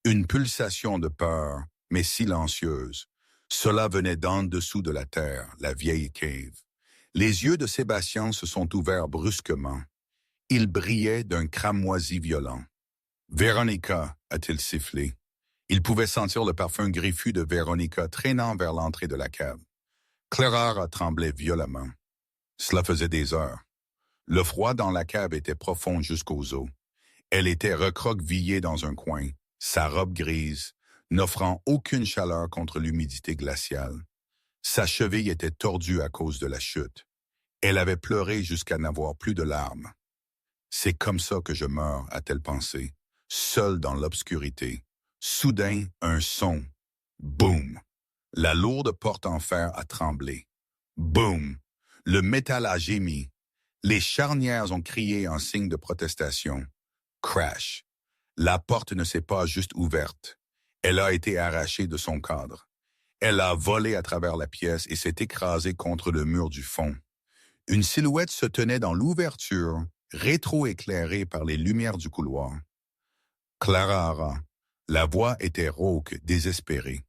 une pulsation de peur, mais silencieuse. Cela venait d'en dessous de la terre, la vieille cave. Les yeux de Sébastien se sont ouverts brusquement. Il brillait d'un cramoisi violent. « Véronica » a-t-il sifflé. Il pouvait sentir le parfum griffu de Véronica traînant vers l'entrée de la cave. Clara tremblait violemment. Cela faisait des heures. Le froid dans la cave était profond jusqu'aux os. Elle était recroquevillée dans un coin, sa robe grise, n'offrant aucune chaleur contre l'humidité glaciale. Sa cheville était tordue à cause de la chute. Elle avait pleuré jusqu'à n'avoir plus de larmes. « C'est comme ça que je meurs », a-t-elle pensé, seule dans l'obscurité. Soudain, un son. Boum! La lourde porte en fer a tremblé. Boum! Le métal a gémi. Les charnières ont crié en signe de protestation. Crash! La porte ne s'est pas juste ouverte. Elle a été arrachée de son cadre. Elle a volé à travers la pièce et s'est écrasée contre le mur du fond. Une silhouette se tenait dans l'ouverture, rétro-éclairée par les lumières du couloir. Clara. La voix était rauque, désespérée.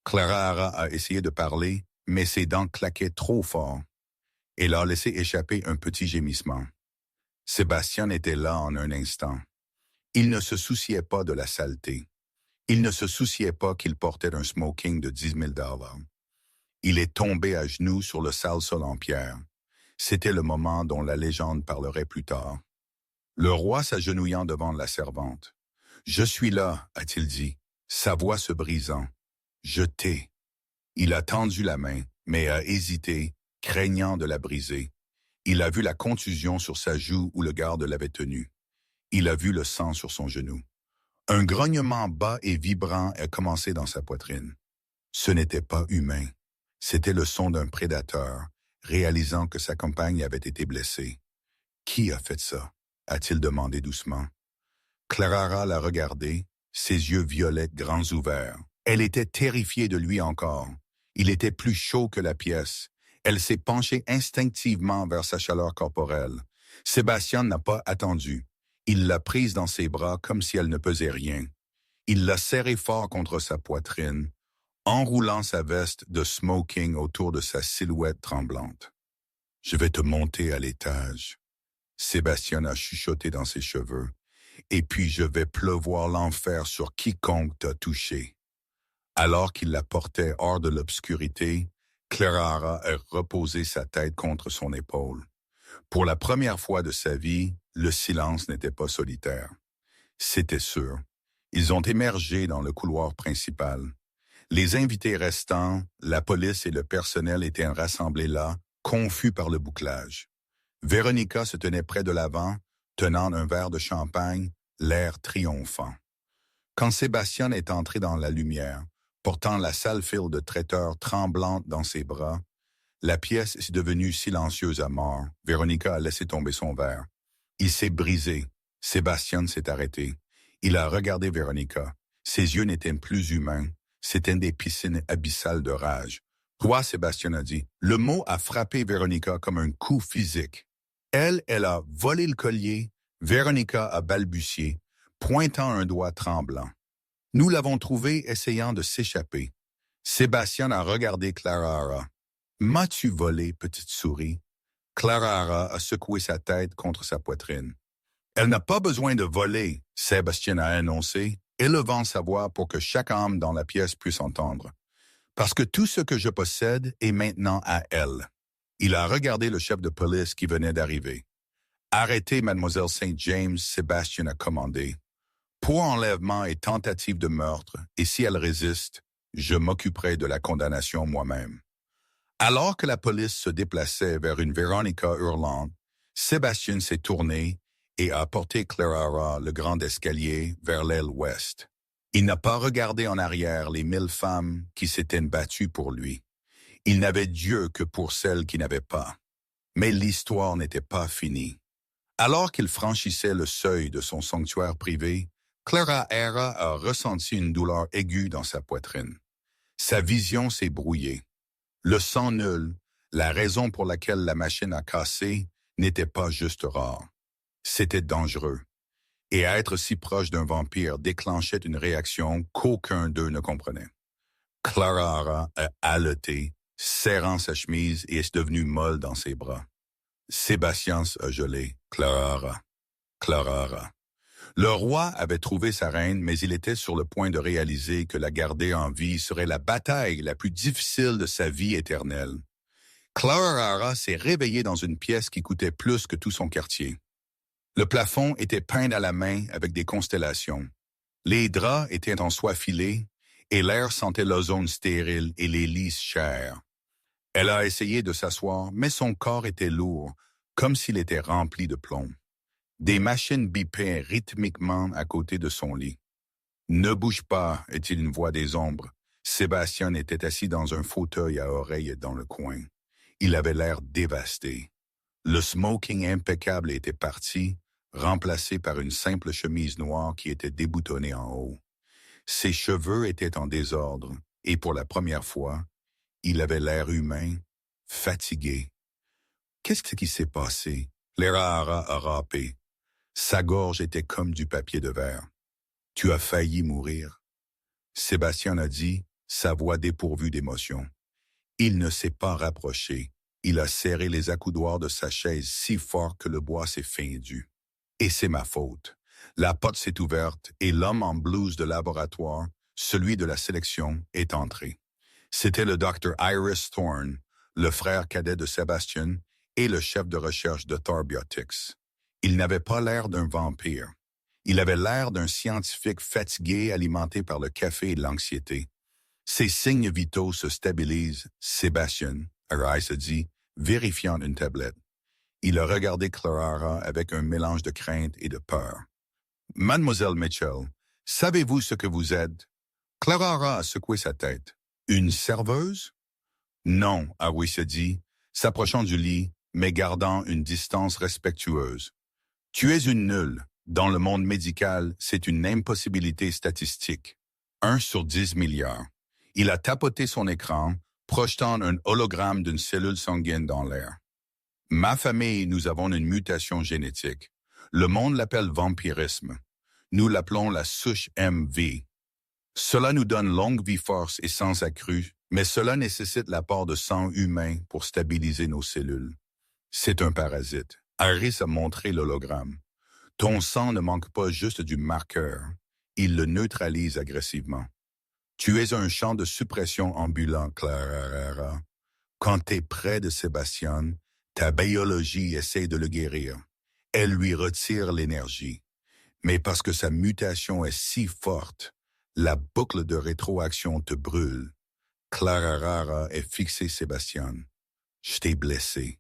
Clara a essayé de parler, mais ses dents claquaient trop fort. Elle a laissé échapper un petit gémissement. Sébastien était là en un instant. Il ne se souciait pas de la saleté. Il ne se souciait pas qu'il portait un smoking de 10 000 $. Il est tombé à genoux sur le sale sol en pierre. C'était le moment dont la légende parlerait plus tard. Le roi s'agenouillant devant la servante. « Je suis là », a-t-il dit, sa voix se brisant. « Je t'ai. » Il a tendu la main, mais a hésité, craignant de la briser. Il a vu la contusion sur sa joue où le garde l'avait tenue. Il a vu le sang sur son genou. Un grognement bas et vibrant a commencé dans sa poitrine. Ce n'était pas humain. C'était le son d'un prédateur, réalisant que sa compagne avait été blessée. « Qui a fait ça ?» a-t-il demandé doucement. Clara l'a regardé, ses yeux violets grands ouverts. Elle était terrifiée de lui encore. Il était plus chaud que la pièce. Elle s'est penchée instinctivement vers sa chaleur corporelle. Sébastien n'a pas attendu. Il l'a prise dans ses bras comme si elle ne pesait rien. Il l'a serrée fort contre sa poitrine, enroulant sa veste de smoking autour de sa silhouette tremblante. « Je vais te monter à l'étage. » Sébastien a chuchoté dans ses cheveux. « Et puis je vais pleuvoir l'enfer sur quiconque t'a touché. » Alors qu'il la portait hors de l'obscurité, Clara a reposé sa tête contre son épaule. Pour la première fois de sa vie, le silence n'était pas solitaire. C'était sûr. Ils ont émergé dans le couloir principal. Les invités restants, la police et le personnel étaient rassemblés là, confus par le bouclage. Véronica se tenait près de l'avant, tenant un verre de champagne, l'air triomphant. Quand Sébastien est entré dans la lumière, portant la sale file de traiteur tremblante dans ses bras, la pièce est devenue silencieuse à mort. Véronica a laissé tomber son verre. Il s'est brisé. Sébastien s'est arrêté. Il a regardé Véronica. Ses yeux n'étaient plus humains. C'étaient des piscines abyssales de rage. « Toi, Sébastien a dit. » Le mot a frappé Véronica comme un coup physique. Elle a volé le collier. Véronica a balbutié, pointant un doigt tremblant. Nous l'avons trouvé essayant de s'échapper. Sébastien a regardé Clara. « M'as-tu volé, petite souris? » Clara a secoué sa tête contre sa poitrine. « Elle n'a pas besoin de voler, » Sébastien a annoncé, élevant sa voix pour que chaque âme dans la pièce puisse entendre. « Parce que tout ce que je possède est maintenant à elle. » Il a regardé le chef de police qui venait d'arriver. « Arrêtez, mademoiselle St. James », Sébastien a commandé. pour enlèvement et tentative de meurtre, et si elle résiste, je m'occuperai de la condamnation moi-même. Alors que la police se déplaçait vers une Veronica hurlante, Sébastien s'est tourné et a porté Clara le grand escalier vers l'aile ouest. Il n'a pas regardé en arrière les 1000 femmes qui s'étaient battues pour lui. Il n'avait Dieu que pour celles qui n'avaient pas. Mais l'histoire n'était pas finie. Alors qu'il franchissait le seuil de son sanctuaire privé, Clara Era a ressenti une douleur aiguë dans sa poitrine. Sa vision s'est brouillée. Le sang nul, la raison pour laquelle la machine a cassé, n'était pas juste rare. C'était dangereux. Et être si proche d'un vampire déclenchait une réaction qu'aucun d'eux ne comprenait. Clara a haleté, serrant sa chemise et est devenue molle dans ses bras. Sébastien a gelé. Clara. Le roi avait trouvé sa reine, mais il était sur le point de réaliser que la garder en vie serait la bataille la plus difficile de sa vie éternelle. Clara s'est réveillée dans une pièce qui coûtait plus que tout son quartier. Le plafond était peint à la main avec des constellations. Les draps étaient en soie filée et l'air sentait l'ozone stérile et les lits chers. Elle a essayé de s'asseoir, mais son corps était lourd, comme s'il était rempli de plomb. Des machines bipaient rythmiquement à côté de son lit. « Ne bouge pas », est-il une voix des ombres. Sébastien était assis dans un fauteuil à oreilles dans le coin. Il avait l'air dévasté. Le smoking impeccable était parti, remplacé par une simple chemise noire qui était déboutonnée en haut. Ses cheveux étaient en désordre, et pour la première fois, il avait l'air humain, fatigué. Qu'est-ce qui s'est passé? Clara a râpé. Sa gorge était comme du papier de verre. Tu as failli mourir. Sébastien a dit, sa voix dépourvue d'émotion. Il ne s'est pas rapproché. Il a serré les accoudoirs de sa chaise si fort que le bois s'est fendu. Et c'est ma faute. La porte s'est ouverte et l'homme en blouse de laboratoire, celui de la sélection, est entré. C'était le Dr. Iris Thorne, le frère cadet de Sébastien et le chef de recherche de Tharbiotics. Il n'avait pas l'air d'un vampire. Il avait l'air d'un scientifique fatigué alimenté par le café et l'anxiété. Ses signes vitaux se stabilisent. Sébastien, Iris a dit, vérifiant une tablette. Il a regardé Clara avec un mélange de crainte et de peur. « Mademoiselle Mitchell, savez-vous ce que vous êtes? » Clara a secoué sa tête. « Une serveuse? » « Non, Iris a dit, s'approchant du lit, mais gardant une distance respectueuse. « Tu es une nulle. Dans le monde médical, c'est une impossibilité statistique. 1 sur 10 milliards. » Il a tapoté son écran, projetant un hologramme d'une cellule sanguine dans l'air. « Ma famille, nous avons une mutation génétique. Le monde l'appelle vampirisme. Nous l'appelons la souche MV. Cela nous donne longue vie force et sang accru, mais cela nécessite l'apport de sang humain pour stabiliser nos cellules. C'est un parasite. » Iris a montré l'hologramme. « Ton sang ne manque pas juste du marqueur. Il le neutralise agressivement. Tu es un champ de suppression ambulant, Clara. Quand tu es près de Sébastien, ta biologie essaie de le guérir. Elle lui retire l'énergie. Mais parce que sa mutation est si forte, la boucle de rétroaction te brûle. Clara est fixé Sébastien. Je t'ai blessé.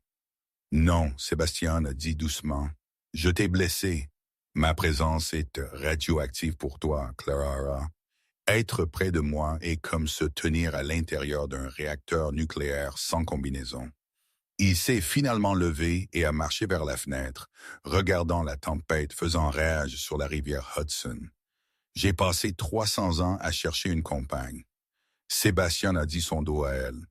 Non, Sébastien a dit doucement. Je t'ai blessé. Ma présence est radioactive pour toi, Clara. Être près de moi est comme se tenir à l'intérieur d'un réacteur nucléaire sans combinaison. Il s'est finalement levé et a marché vers la fenêtre, regardant la tempête faisant rage sur la rivière Hudson. J'ai passé 300 ans à chercher une compagne. Sébastien a dit son dos à elle.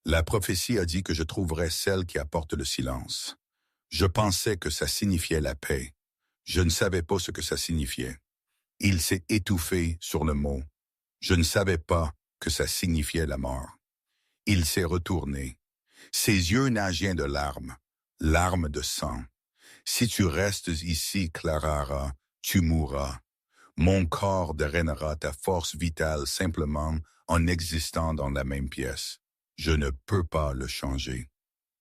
La prophétie a dit que je trouverais celle qui apporte le silence. Je pensais que ça signifiait la paix. Je ne savais pas ce que ça signifiait. Il s'est étouffé sur le mot. Je ne savais pas que ça signifiait la mort. Il s'est retourné. Ses yeux nageaient de larmes, larmes de sang. Si tu restes ici, Clara, tu mourras. Mon corps drainera ta force vitale simplement en existant dans la même pièce. Je ne peux pas le changer.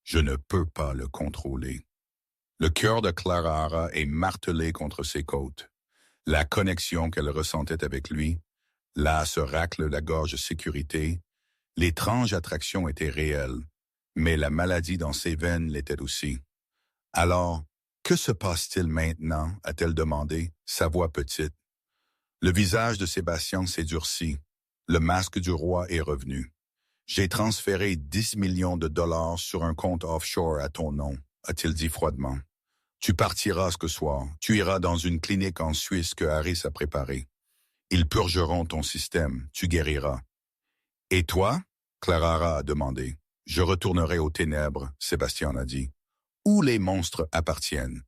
Je ne peux pas le contrôler. Le cœur de Clara est martelé contre ses côtes. La connexion qu'elle ressentait avec lui, là se racle la gorge sécurité, l'étrange attraction était réelle, mais la maladie dans ses veines l'était aussi. Alors, que se passe-t-il maintenant, a-t-elle demandé, sa voix petite. Le visage de Sébastien s'est durci. Le masque du roi est revenu. J'ai transféré 10 millions de dollars sur un compte offshore à ton nom, a-t-il dit froidement. Tu partiras ce soir. Tu iras dans une clinique en Suisse que Harris a préparée. Ils purgeront ton système. Tu guériras. Et toi? Clara a demandé. Je retournerai aux ténèbres, Sébastien a dit. Où les monstres appartiennent.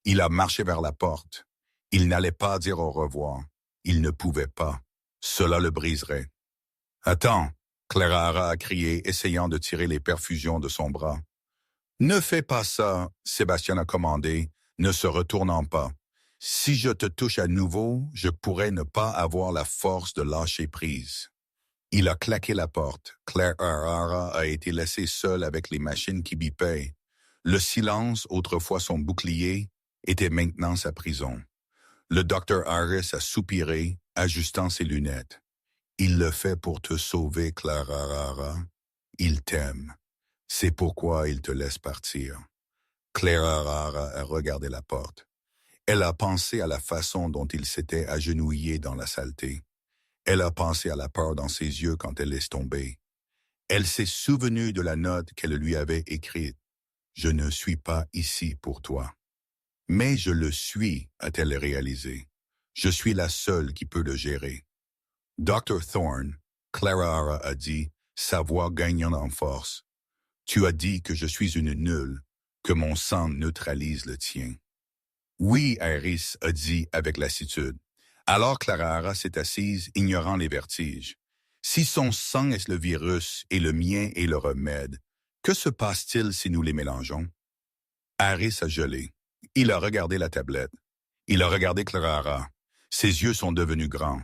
Il a marché vers la porte. Il n'allait pas dire au revoir. Il ne pouvait pas. Cela le briserait. Attends, Clara a crié, essayant de tirer les perfusions de son bras. Ne fais pas ça, Sébastien a commandé, ne se retournant pas. Si je te touche à nouveau, je pourrais ne pas avoir la force de lâcher prise. Il a claqué la porte. Clara a été laissée seule avec les machines qui bipaient. Le silence, autrefois son bouclier, était maintenant sa prison. Le docteur Harris a soupiré, ajustant ses lunettes. Il le fait pour te sauver, Clara. Il t'aime. C'est pourquoi il te laisse partir. Clara a regardé la porte. Elle a pensé à la façon dont il s'était agenouillé dans la saleté. Elle a pensé à la peur dans ses yeux quand elle laisse tomber. Elle s'est souvenue de la note qu'elle lui avait écrite. « Je ne suis pas ici pour toi. » Mais je le suis, a-t-elle réalisé. Je suis la seule qui peut le gérer. Dr. Thorne, Clara a dit, sa voix gagnant en force. Tu as dit que je suis une nulle, que mon sang neutralise le tien. Oui, Harris a dit avec lassitude. Alors Clara s'est assise, ignorant les vertiges. Si son sang est le virus et le mien est le remède, que se passe-t-il si nous les mélangeons? Harris a gelé. Il a regardé la tablette. Il a regardé Clara. Ses yeux sont devenus grands.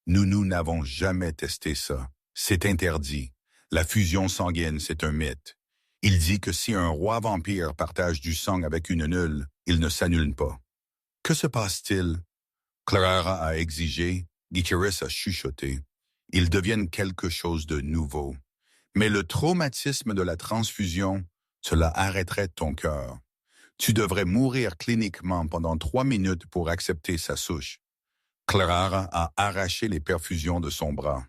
Nous n'avons jamais testé ça. C'est interdit. La fusion sanguine, c'est un mythe. Il dit que si un roi vampire partage du sang avec une nulle, il ne s'annule pas. Que se passe-t-il? Clara a exigé, Gutierrez a chuchoté. Ils deviennent quelque chose de nouveau. Mais le traumatisme de la transfusion, cela arrêterait ton cœur. Tu devrais mourir cliniquement pendant 3 minutes pour accepter sa souche. Clara a arraché les perfusions de son bras.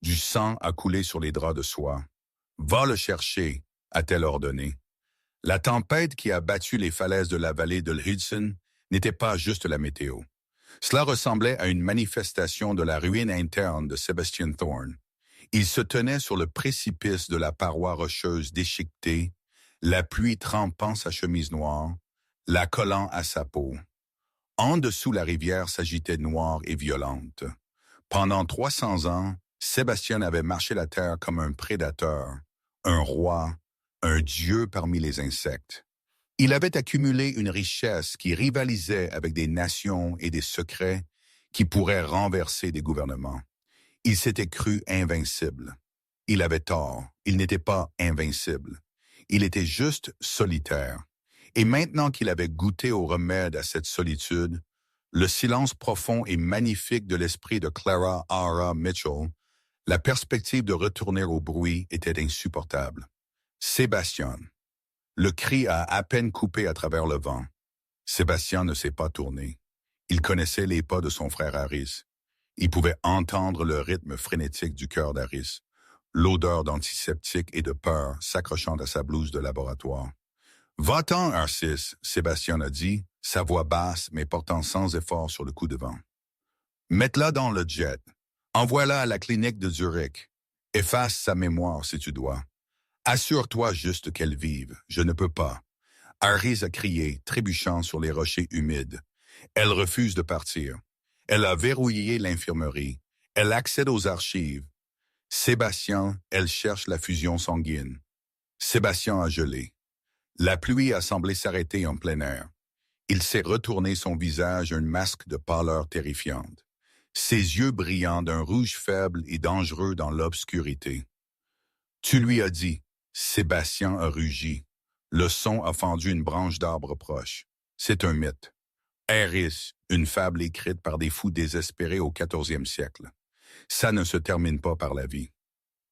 Du sang a coulé sur les draps de soie. « Va le chercher », a-t-elle ordonné. La tempête qui a battu les falaises de la vallée de l'Hudson n'était pas juste la météo. Cela ressemblait à une manifestation de la ruine interne de Sébastien Thorne. Il se tenait sur le précipice de la paroi rocheuse déchiquetée, la pluie trempant sa chemise noire, la collant à sa peau. En dessous, la rivière s'agitait noire et violente. Pendant 300 ans, Sébastien avait marché la terre comme un prédateur, un roi, un dieu parmi les insectes. Il avait accumulé une richesse qui rivalisait avec des nations et des secrets qui pourraient renverser des gouvernements. Il s'était cru invincible. Il avait tort, il n'était pas invincible. Il était juste solitaire. Et maintenant qu'il avait goûté au remède à cette solitude, le silence profond et magnifique de l'esprit de Clara Mitchell, la perspective de retourner au bruit était insupportable. Sébastien. Le cri a à peine coupé à travers le vent. Sébastien ne s'est pas tourné. Il connaissait les pas de son frère Harris. Il pouvait entendre le rythme frénétique du cœur d'Harris, l'odeur d'antiseptique et de peur s'accrochant à sa blouse de laboratoire. « Va-t'en, Harris », Sébastien a dit, sa voix basse mais portant sans effort sur le coup de vent. « Mets-la dans le jet. Envoie-la à la clinique de Zurich. Efface sa mémoire si tu dois. Assure-toi juste qu'elle vive. Je ne peux pas. » Harris a crié, trébuchant sur les rochers humides. Elle refuse de partir. Elle a verrouillé l'infirmerie. Elle accède aux archives. Sébastien, elle cherche la fusion sanguine. Sébastien a gelé. La pluie a semblé s'arrêter en plein air. Il s'est retourné son visage un masque de pâleur terrifiante. Ses yeux brillants d'un rouge faible et dangereux dans l'obscurité. Tu lui as dit. Sébastien a rugi. Le son a fendu une branche d'arbre proche. C'est un mythe. Eris, une fable écrite par des fous désespérés au 14e siècle. Ça ne se termine pas par la vie.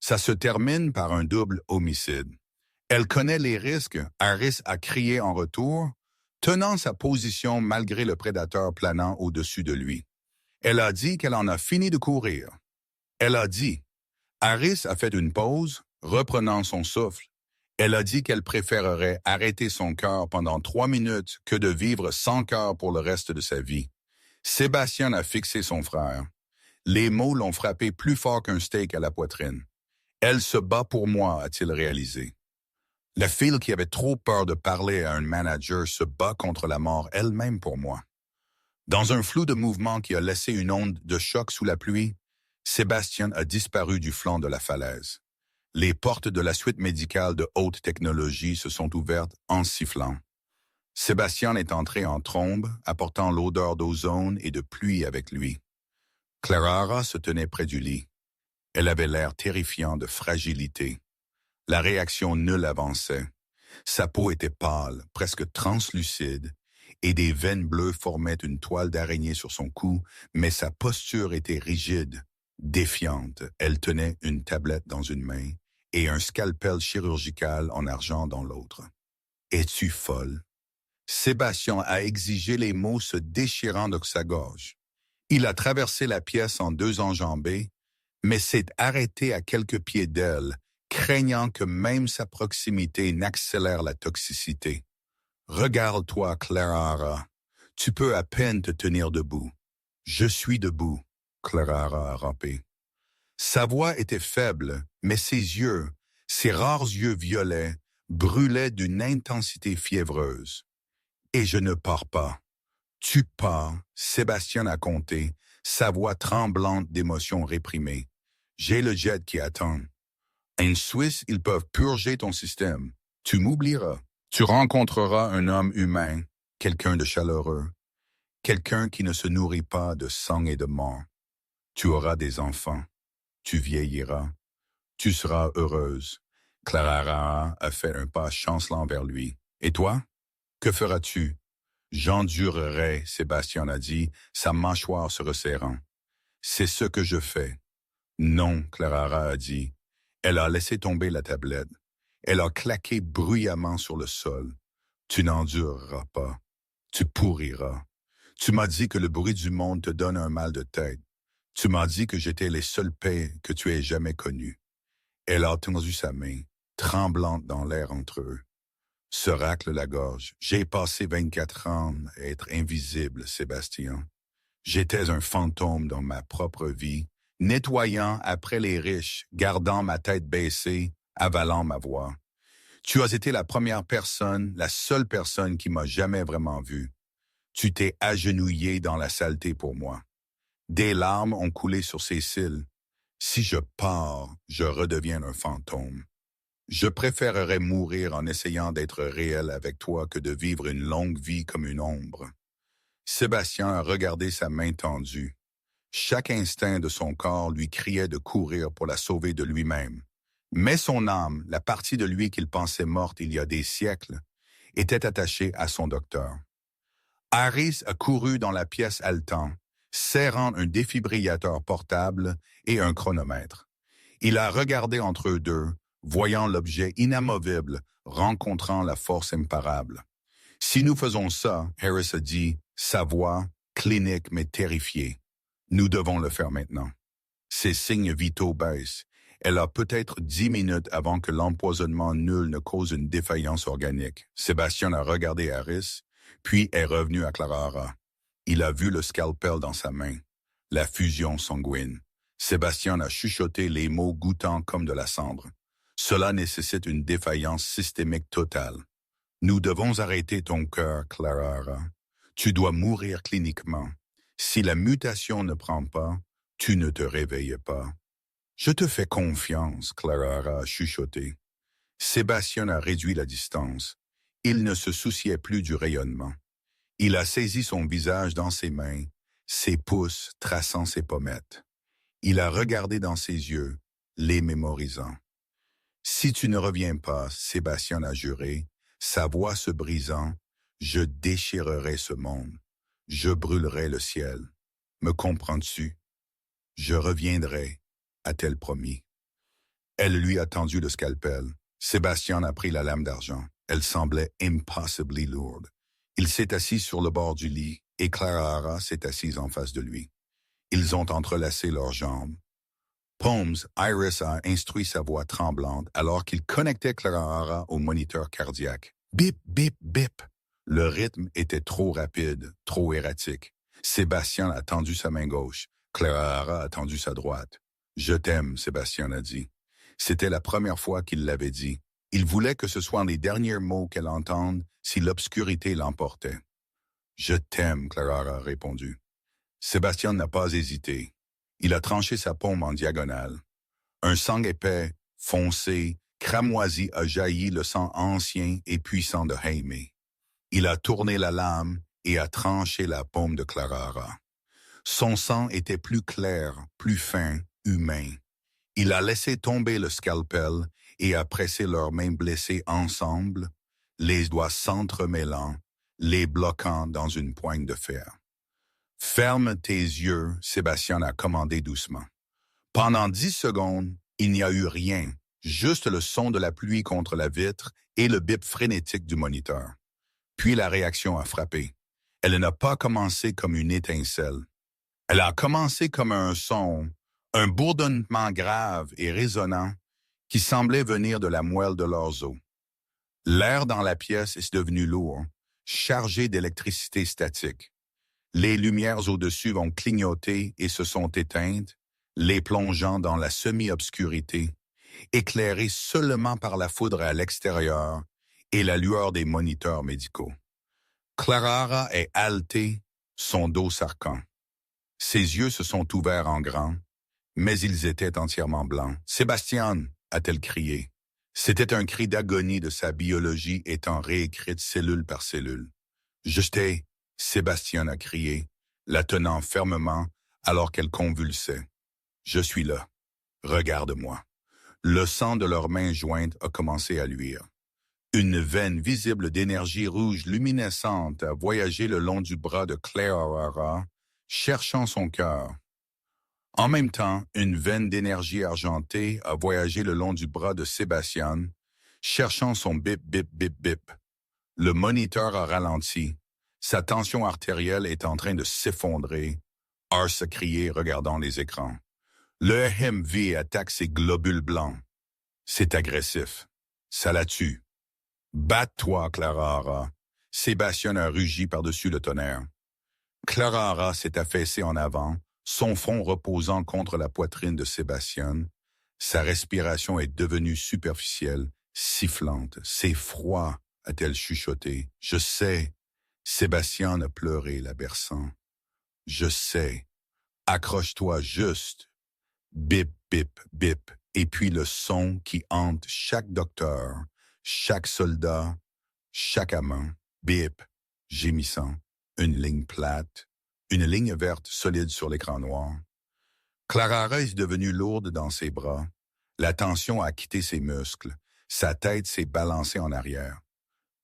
Ça se termine par un double homicide. Elle connaît les risques, Eris a crié en retour, tenant sa position malgré le prédateur planant au-dessus de lui. Elle a dit qu'elle en a fini de courir. Elle a dit. Eris a fait une pause, reprenant son souffle. Elle a dit qu'elle préférerait arrêter son cœur pendant 3 minutes que de vivre sans cœur pour le reste de sa vie. Sébastien a fixé son frère. Les mots l'ont frappé plus fort qu'un steak à la poitrine. Elle se bat pour moi, a-t-il réalisé. La fille qui avait trop peur de parler à un manager se bat contre la mort elle-même pour moi. Dans un flou de mouvement qui a laissé une onde de choc sous la pluie, Sébastien a disparu du flanc de la falaise. Les portes de la suite médicale de haute technologie se sont ouvertes en sifflant. Sébastien est entré en trombe, apportant l'odeur d'ozone et de pluie avec lui. Clara se tenait près du lit. Elle avait l'air terrifiant de fragilité. La réaction nulle avançait. Sa peau était pâle, presque translucide, et des veines bleues formaient une toile d'araignée sur son cou, mais sa posture était rigide, défiante. Elle tenait une tablette dans une main et un scalpel chirurgical en argent dans l'autre. « Es-tu folle? » Sébastien a exigé les mots se déchirant de sa gorge. Il a traversé la pièce en 2 enjambées, mais s'est arrêté à quelques pieds d'elle, craignant que même sa proximité n'accélère la toxicité. « Regarde-toi, Clara. Tu peux à peine te tenir debout. »« Je suis debout, » Clara a rampé. Sa voix était faible, mais ses yeux, ses rares yeux violets, brûlaient d'une intensité fiévreuse. « Et je ne pars pas. »« Tu pars, » Sébastien a compté, sa voix tremblante d'émotions réprimées. « J'ai le jet qui attend. En Suisse, ils peuvent purger ton système. Tu m'oublieras. Tu rencontreras un homme humain, quelqu'un de chaleureux, quelqu'un qui ne se nourrit pas de sang et de mort. Tu auras des enfants. Tu vieilliras. Tu seras heureuse. » Clara a fait un pas chancelant vers lui. « Et toi? Que feras-tu? »« J'endurerai, » Sébastien a dit, sa mâchoire se resserrant. « C'est ce que je fais. »« Non, » Clara a dit. Elle a laissé tomber la tablette. Elle a claqué bruyamment sur le sol. « Tu n'endureras pas. Tu pourriras. Tu m'as dit que le bruit du monde te donne un mal de tête. Tu m'as dit que j'étais les seules paix que tu aies jamais connues. » Elle a tendu sa main, tremblante dans l'air entre eux. Se racle la gorge. « J'ai passé 24 ans à être invisible, Sébastien. J'étais un fantôme dans ma propre vie, nettoyant après les riches, gardant ma tête baissée, avalant ma voix. Tu as été la première personne, la seule personne qui m'a jamais vraiment vu. Tu t'es agenouillé dans la saleté pour moi. Des larmes ont coulé sur ses cils. Si je pars, je redeviens un fantôme. Je préférerais mourir en essayant d'être réel avec toi que de vivre une longue vie comme une ombre. » Sébastien a regardé sa main tendue. Chaque instinct de son corps lui criait de courir pour la sauver de lui-même. Mais son âme, la partie de lui qu'il pensait morte il y a des siècles, était attachée à son docteur. Eris a couru dans la pièce haletant, serrant un défibrillateur portable et un chronomètre. Il a regardé entre eux deux, voyant l'objet inamovible, rencontrant la force imparable. « Si nous faisons ça, » Harris a dit, sa voix, clinique mais terrifiée. « Nous devons le faire maintenant. » Ses signes vitaux baissent. Elle a peut-être 10 minutes avant que l'empoisonnement nul ne cause une défaillance organique. Sébastien a regardé Harris, puis est revenu à Clara. Il a vu le scalpel dans sa main. La fusion sanguine. Sébastien a chuchoté les mots goûtant comme de la cendre. Cela nécessite une défaillance systémique totale. Nous devons arrêter ton cœur, Clara. Tu dois mourir cliniquement. Si la mutation ne prend pas, tu ne te réveilles pas. Je te fais confiance, Clara a chuchoté. Sébastien a réduit la distance. Il ne se souciait plus du rayonnement. Il a saisi son visage dans ses mains, ses pouces traçant ses pommettes. Il a regardé dans ses yeux, les mémorisant. « Si tu ne reviens pas, » Sébastien a juré, sa voix se brisant, « je déchirerai ce monde. Je brûlerai le ciel. Me comprends-tu? Je reviendrai, a-t-elle promis. Elle lui a tendu le scalpel. Sébastien a pris la lame d'argent. Elle semblait impossibly lourde. Il s'est assis sur le bord du lit et Clara s'est assise en face de lui. Ils ont entrelacé leurs jambes. Holmes, Iris a instruit sa voix tremblante alors qu'il connectait Clara au moniteur cardiaque. Bip, bip, bip. Le rythme était trop rapide, trop erratique. Sébastien a tendu sa main gauche. Clara a tendu sa droite. « Je t'aime », Sébastien a dit. C'était la première fois qu'il l'avait dit. Il voulait que ce soient les derniers mots qu'elle entende si l'obscurité l'emportait. « Je t'aime », Clara a répondu. Sébastien n'a pas hésité. Il a tranché sa paume en diagonale. Un sang épais, foncé, cramoisi a jailli le sang ancien et puissant de Jaime. Il a tourné la lame et a tranché la paume de Clara. Son sang était plus clair, plus fin, humain. Il a laissé tomber le scalpel et a pressé leurs mains blessées ensemble, les doigts s'entremêlant, les bloquant dans une poigne de fer. « Ferme tes yeux », Sébastien a commandé doucement. Pendant 10 secondes, il n'y a eu rien, juste le son de la pluie contre la vitre et le bip frénétique du moniteur. Puis la réaction a frappé. Elle n'a pas commencé comme une étincelle. Elle a commencé comme un son, un bourdonnement grave et résonnant qui semblait venir de la moelle de leurs os. L'air dans la pièce est devenu lourd, chargé d'électricité statique. Les lumières au-dessus vont clignoter et se sont éteintes, les plongeant dans la semi-obscurité, éclairées seulement par la foudre à l'extérieur et la lueur des moniteurs médicaux. Clara est haletée, son dos s'arquant. Ses yeux se sont ouverts en grand, mais ils étaient entièrement blancs. « Sébastien !» a-t-elle crié. C'était un cri d'agonie de sa biologie étant réécrite cellule par cellule. « Je t'ai !» Sébastien a crié, la tenant fermement alors qu'elle convulsait. « Je suis là. Regarde-moi. » Le sang de leurs mains jointes a commencé à luire. Une veine visible d'énergie rouge luminescente a voyagé le long du bras de Clara, cherchant son cœur. En même temps, une veine d'énergie argentée a voyagé le long du bras de Sébastien, cherchant son bip, bip, bip, bip. Le moniteur a ralenti. Sa tension artérielle est en train de s'effondrer. Ars a crié, regardant les écrans. Le HMV attaque ses globules blancs. C'est agressif. Ça la tue. Batte-toi, Clara. Sébastien a rugi par-dessus le tonnerre. Clara s'est affaissée en avant, son front reposant contre la poitrine de Sébastien. Sa respiration est devenue superficielle, sifflante. « C'est froid », a-t-elle chuchoté. « Je sais. » Sébastien a pleuré, la berçant. « Je sais. Accroche-toi juste. » Bip, bip, bip. Et puis le son qui hante chaque docteur, chaque soldat, chaque amant. Bip, gémissant. Une ligne plate. Une ligne verte solide sur l'écran noir. Clara est devenue lourde dans ses bras. La tension a quitté ses muscles. Sa tête s'est balancée en arrière.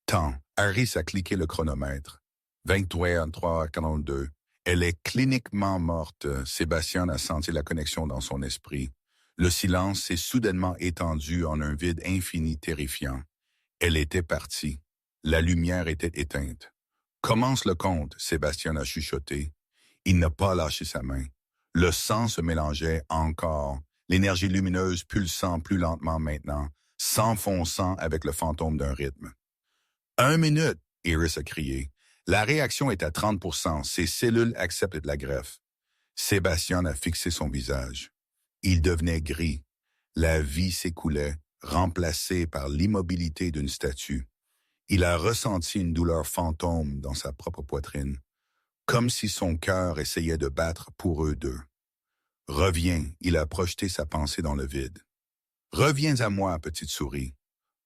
Temps. Harris a cliqué le chronomètre. 23h42. Elle est cliniquement morte. Sébastien a senti la connexion dans son esprit. Le silence s'est soudainement étendu en un vide infini terrifiant. Elle était partie. La lumière était éteinte. Commence le compte, Sébastien a chuchoté. Il n'a pas lâché sa main. Le sang se mélangeait encore, l'énergie lumineuse pulsant plus lentement maintenant, s'enfonçant avec le fantôme d'un rythme. « 1 minute !» Iris a crié. La réaction est à 30%. Ses cellules acceptent de la greffe. Sébastien a fixé son visage. Il devenait gris. La vie s'écoulait, remplacée par l'immobilité d'une statue. Il a ressenti une douleur fantôme dans sa propre poitrine, comme si son cœur essayait de battre pour eux deux. « Reviens », il a projeté sa pensée dans le vide. « Reviens à moi, petite souris. »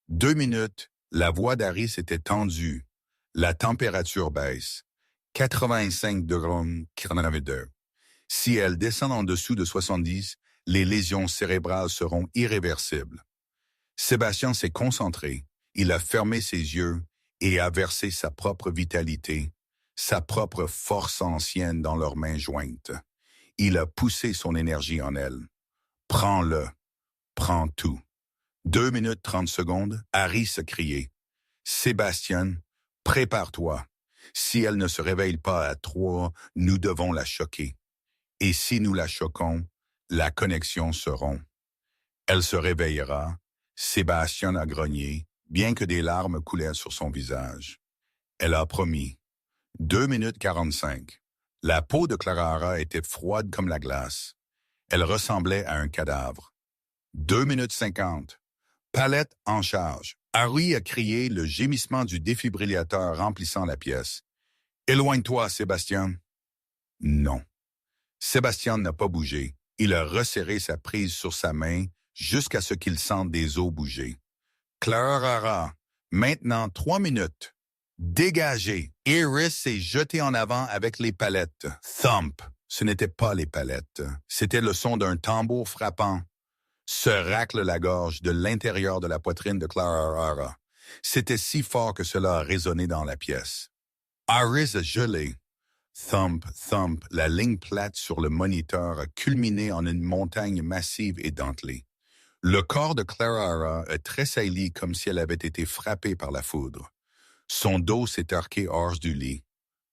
2 minutes, la voix d'Harris était tendue. La température baisse. 85 degrés, 82. Si elle descend en dessous de 70, les lésions cérébrales seront irréversibles. Sébastien s'est concentré. Il a fermé ses yeux et a versé sa propre vitalité, sa propre force ancienne dans leurs mains jointes. Il a poussé son énergie en elle. Prends-le, prends tout. 2 minutes 30 secondes, Harry se criait. Sébastien, prépare-toi. Si elle ne se réveille pas à 3, nous devons la choquer. Et si nous la choquons, la connexion se rompt. Elle se réveillera. Sébastien a grogné, bien que des larmes coulaient sur son visage. Elle a promis. 2 minutes 45. La peau de Clara était froide comme la glace. Elle ressemblait à un cadavre. 2 minutes 50. Palette en charge. Harry a crié le gémissement du défibrillateur remplissant la pièce. « Éloigne-toi, Sébastien. » Non. Sébastien n'a pas bougé. Il a resserré sa prise sur sa main jusqu'à ce qu'il sente des os bouger. Clara, maintenant 3 minutes. Dégagez. Iris s'est jetée en avant avec les palettes. Thump. Ce n'était pas les palettes. C'était le son d'un tambour frappant. Se racle la gorge de l'intérieur de la poitrine de Clara. C'était si fort que cela a résonné dans la pièce. Iris a gelé. Thump, thump, la ligne plate sur le moniteur a culminé en une montagne massive et dentelée. Le corps de Clara a tressailli comme si elle avait été frappée par la foudre. Son dos s'est arqué hors du lit.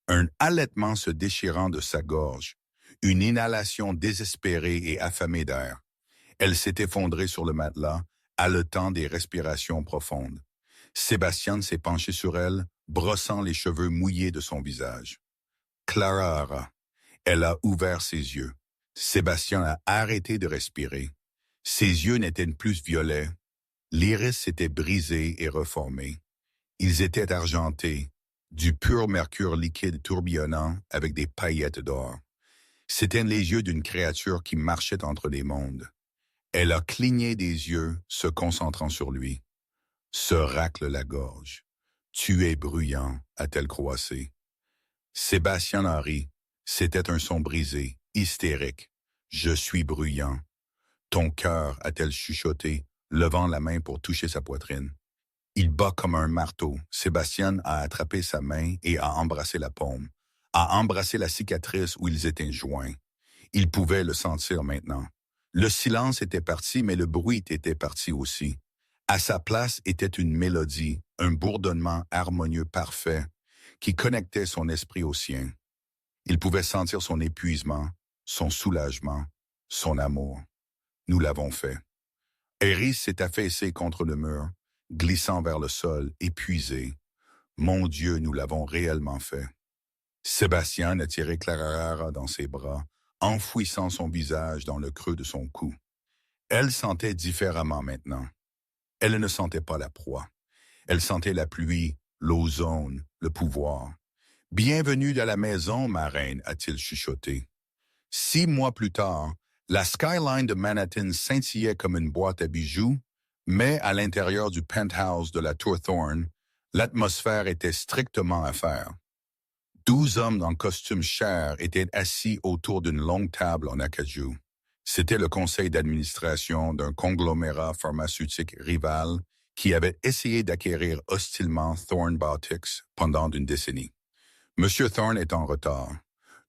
Un halètement se déchirant de sa gorge. Une inhalation désespérée et affamée d'air. Elle s'est effondrée sur le matelas, haletant des respirations profondes. Sébastien s'est penché sur elle, brossant les cheveux mouillés de son visage. Clara. Elle a ouvert ses yeux. Sébastien a arrêté de respirer. Ses yeux n'étaient plus violets. L'iris s'était brisé et reformé. Ils étaient argentés, du pur mercure liquide tourbillonnant avec des paillettes d'or. C'étaient les yeux d'une créature qui marchait entre les mondes. Elle a cligné des yeux, se concentrant sur lui. Se racle la gorge. Tu es bruyant, a-t-elle croassé. Sébastien a ri. C'était un son brisé, hystérique. Je suis bruyant. Ton cœur, a-t-elle chuchoté, levant la main pour toucher sa poitrine. Il bat comme un marteau. Sébastien a attrapé sa main et a embrassé la paume, a embrassé la cicatrice où ils étaient joints. Il pouvait le sentir maintenant. Le silence était parti, mais le bruit était parti aussi. À sa place était une mélodie, un bourdonnement harmonieux parfait qui connectait son esprit au sien. Il pouvait sentir son épuisement, son soulagement, son amour. Nous l'avons fait. Harry s'est affaissé contre le mur, glissant vers le sol, épuisé. Mon Dieu, nous l'avons réellement fait. Sébastien a tiré Clara dans ses bras, enfouissant son visage dans le creux de son cou. Elle sentait différemment maintenant. Elle ne sentait pas la proie. Elle sentait la pluie, l'ozone, le pouvoir. « Bienvenue dans la maison, ma reine », a-t-il chuchoté. 6 mois plus tard, la skyline de Manhattan scintillait comme une boîte à bijoux, mais à l'intérieur du penthouse de la Tour Thorne, l'atmosphère était strictement à faire. 12 hommes en costume cher étaient assis autour d'une longue table en acajou. C'était le conseil d'administration d'un conglomérat pharmaceutique rival qui avait essayé d'acquérir hostilement Thorne Botics pendant une décennie. M. Thorne est en retard.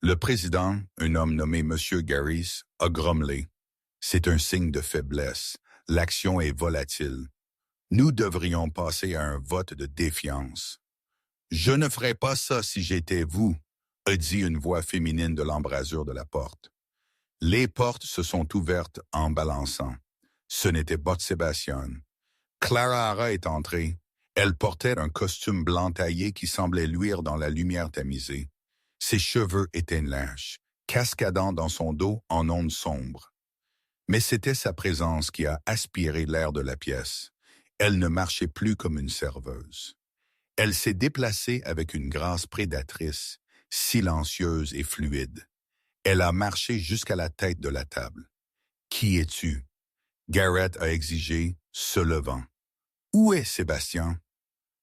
Le président, un homme nommé M. Garris, a grommelé. C'est un signe de faiblesse. L'action est volatile. Nous devrions passer à un vote de défiance. Je ne ferais pas ça si j'étais vous, a dit une voix féminine de l'embrasure de la porte. Les portes se sont ouvertes en balançant. Ce n'était pas Sébastien. Clara est entrée. Elle portait un costume blanc taillé qui semblait luire dans la lumière tamisée. Ses cheveux étaient lâches, cascadant dans son dos en ondes sombres. Mais c'était sa présence qui a aspiré l'air de la pièce. Elle ne marchait plus comme une serveuse. Elle s'est déplacée avec une grâce prédatrice, silencieuse et fluide. Elle a marché jusqu'à la tête de la table. « Qui es-tu » Garrett a exigé, se levant. « Où est Sébastien »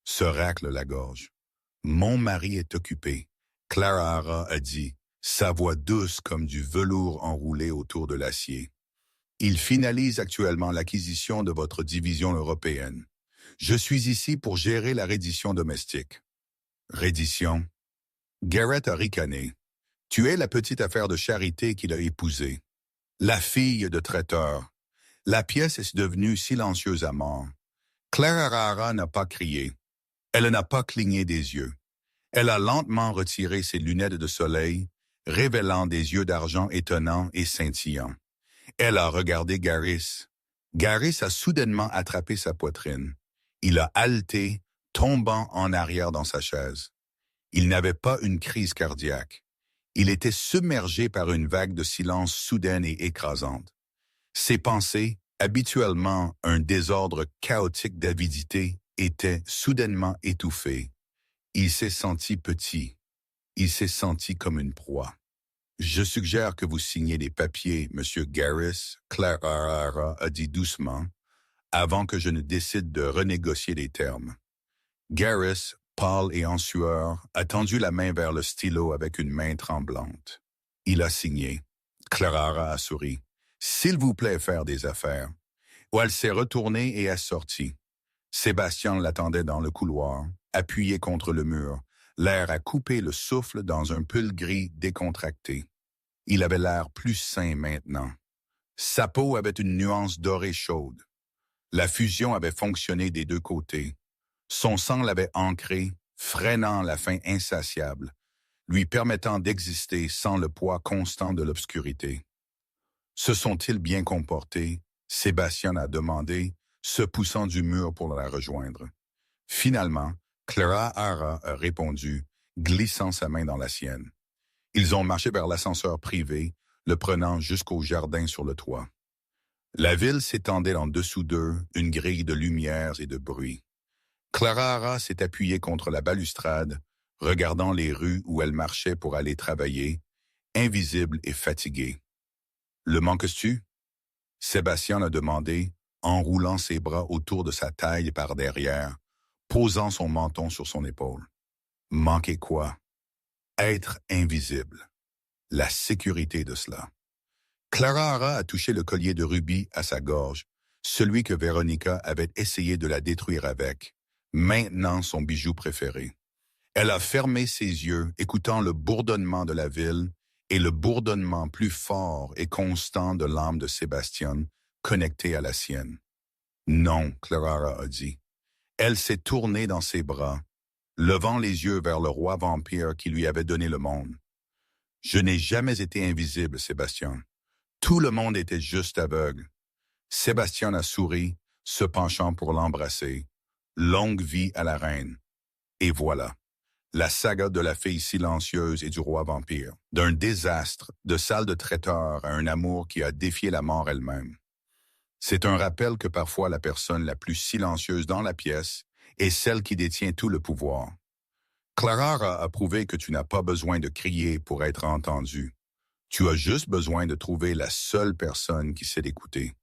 Se racle la gorge. « Mon mari est occupé » Clara a dit, sa voix douce comme du velours enroulé autour de l'acier. « Il finalise actuellement l'acquisition de votre division européenne. Je suis ici pour gérer la reddition domestique. » Reddition. Garrett a ricané. Tu es la petite affaire de charité qu'il a épousée. La fille de traiteur. La pièce est devenue silencieuse à mort. Clara n'a pas crié. Elle n'a pas cligné des yeux. Elle a lentement retiré ses lunettes de soleil, révélant des yeux d'argent étonnants et scintillants. Elle a regardé Garris. Garris a soudainement attrapé sa poitrine. Il a haleté, tombant en arrière dans sa chaise. Il n'avait pas une crise cardiaque. Il était submergé par une vague de silence soudaine et écrasante. Ses pensées, habituellement un désordre chaotique d'avidité, étaient soudainement étouffées. Il s'est senti petit. Il s'est senti comme une proie. Je suggère que vous signiez les papiers, Monsieur Garris, Clara a dit doucement, avant que je ne décide de renégocier les termes. Garris, pâle et en sueur, a tendu la main vers le stylo avec une main tremblante. Il a signé. Clara a souri. S'il vous plaît, faire des affaires. Ou elle s'est retournée et est sortie. Sébastien l'attendait dans le couloir, appuyé contre le mur, l'air à couper le souffle dans un pull gris décontracté. Il avait l'air plus sain maintenant. Sa peau avait une nuance dorée chaude. La fusion avait fonctionné des deux côtés. Son sang l'avait ancré, freinant la faim insatiable, lui permettant d'exister sans le poids constant de l'obscurité. Se sont-ils bien comportés? Sébastien a demandé, se poussant du mur pour la rejoindre. Finalement, Clara a répondu, glissant sa main dans la sienne. Ils ont marché vers l'ascenseur privé, le prenant jusqu'au jardin sur le toit. La ville s'étendait en dessous d'eux, une grille de lumières et de bruit. Clara s'est appuyée contre la balustrade, regardant les rues où elle marchait pour aller travailler, invisible et fatiguée. « Le manques-tu » Sébastien a demandé, enroulant ses bras autour de sa taille par derrière, posant son menton sur son épaule. Manquer quoi? Être invisible. La sécurité de cela. Clara a touché le collier de rubis à sa gorge, celui que Véronica avait essayé de la détruire avec, maintenant son bijou préféré. Elle a fermé ses yeux, écoutant le bourdonnement de la ville et le bourdonnement plus fort et constant de l'âme de Sébastien, connectée à la sienne. Non, Clara a dit. Elle s'est tournée dans ses bras, levant les yeux vers le roi vampire qui lui avait donné le monde. Je n'ai jamais été invisible, Sébastien. Tout le monde était juste aveugle. Sébastien a souri, se penchant pour l'embrasser. Longue vie à la reine. Et voilà. La saga de la fille silencieuse et du roi vampire. D'un désastre, de salle de traiteur à un amour qui a défié la mort elle-même. C'est un rappel que parfois la personne la plus silencieuse dans la pièce est celle qui détient tout le pouvoir. Clara a prouvé que tu n'as pas besoin de crier pour être entendu. Tu as juste besoin de trouver la seule personne qui sait l'écouter.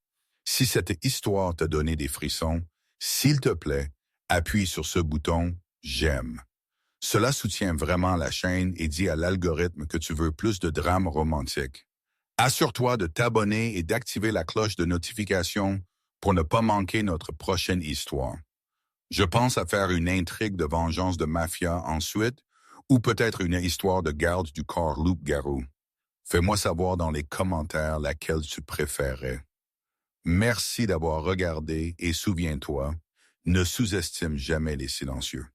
Si cette histoire t'a donné des frissons, s'il te plaît, appuie sur ce bouton « J'aime ». Cela soutient vraiment la chaîne et dit à l'algorithme que tu veux plus de drames romantiques. Assure-toi de t'abonner et d'activer la cloche de notification pour ne pas manquer notre prochaine histoire. Je pense à faire une intrigue de vengeance de mafia ensuite, ou peut-être une histoire de garde du corps loup-garou. Fais-moi savoir dans les commentaires laquelle tu préférerais. Merci d'avoir regardé et souviens-toi, ne sous-estime jamais les silencieux.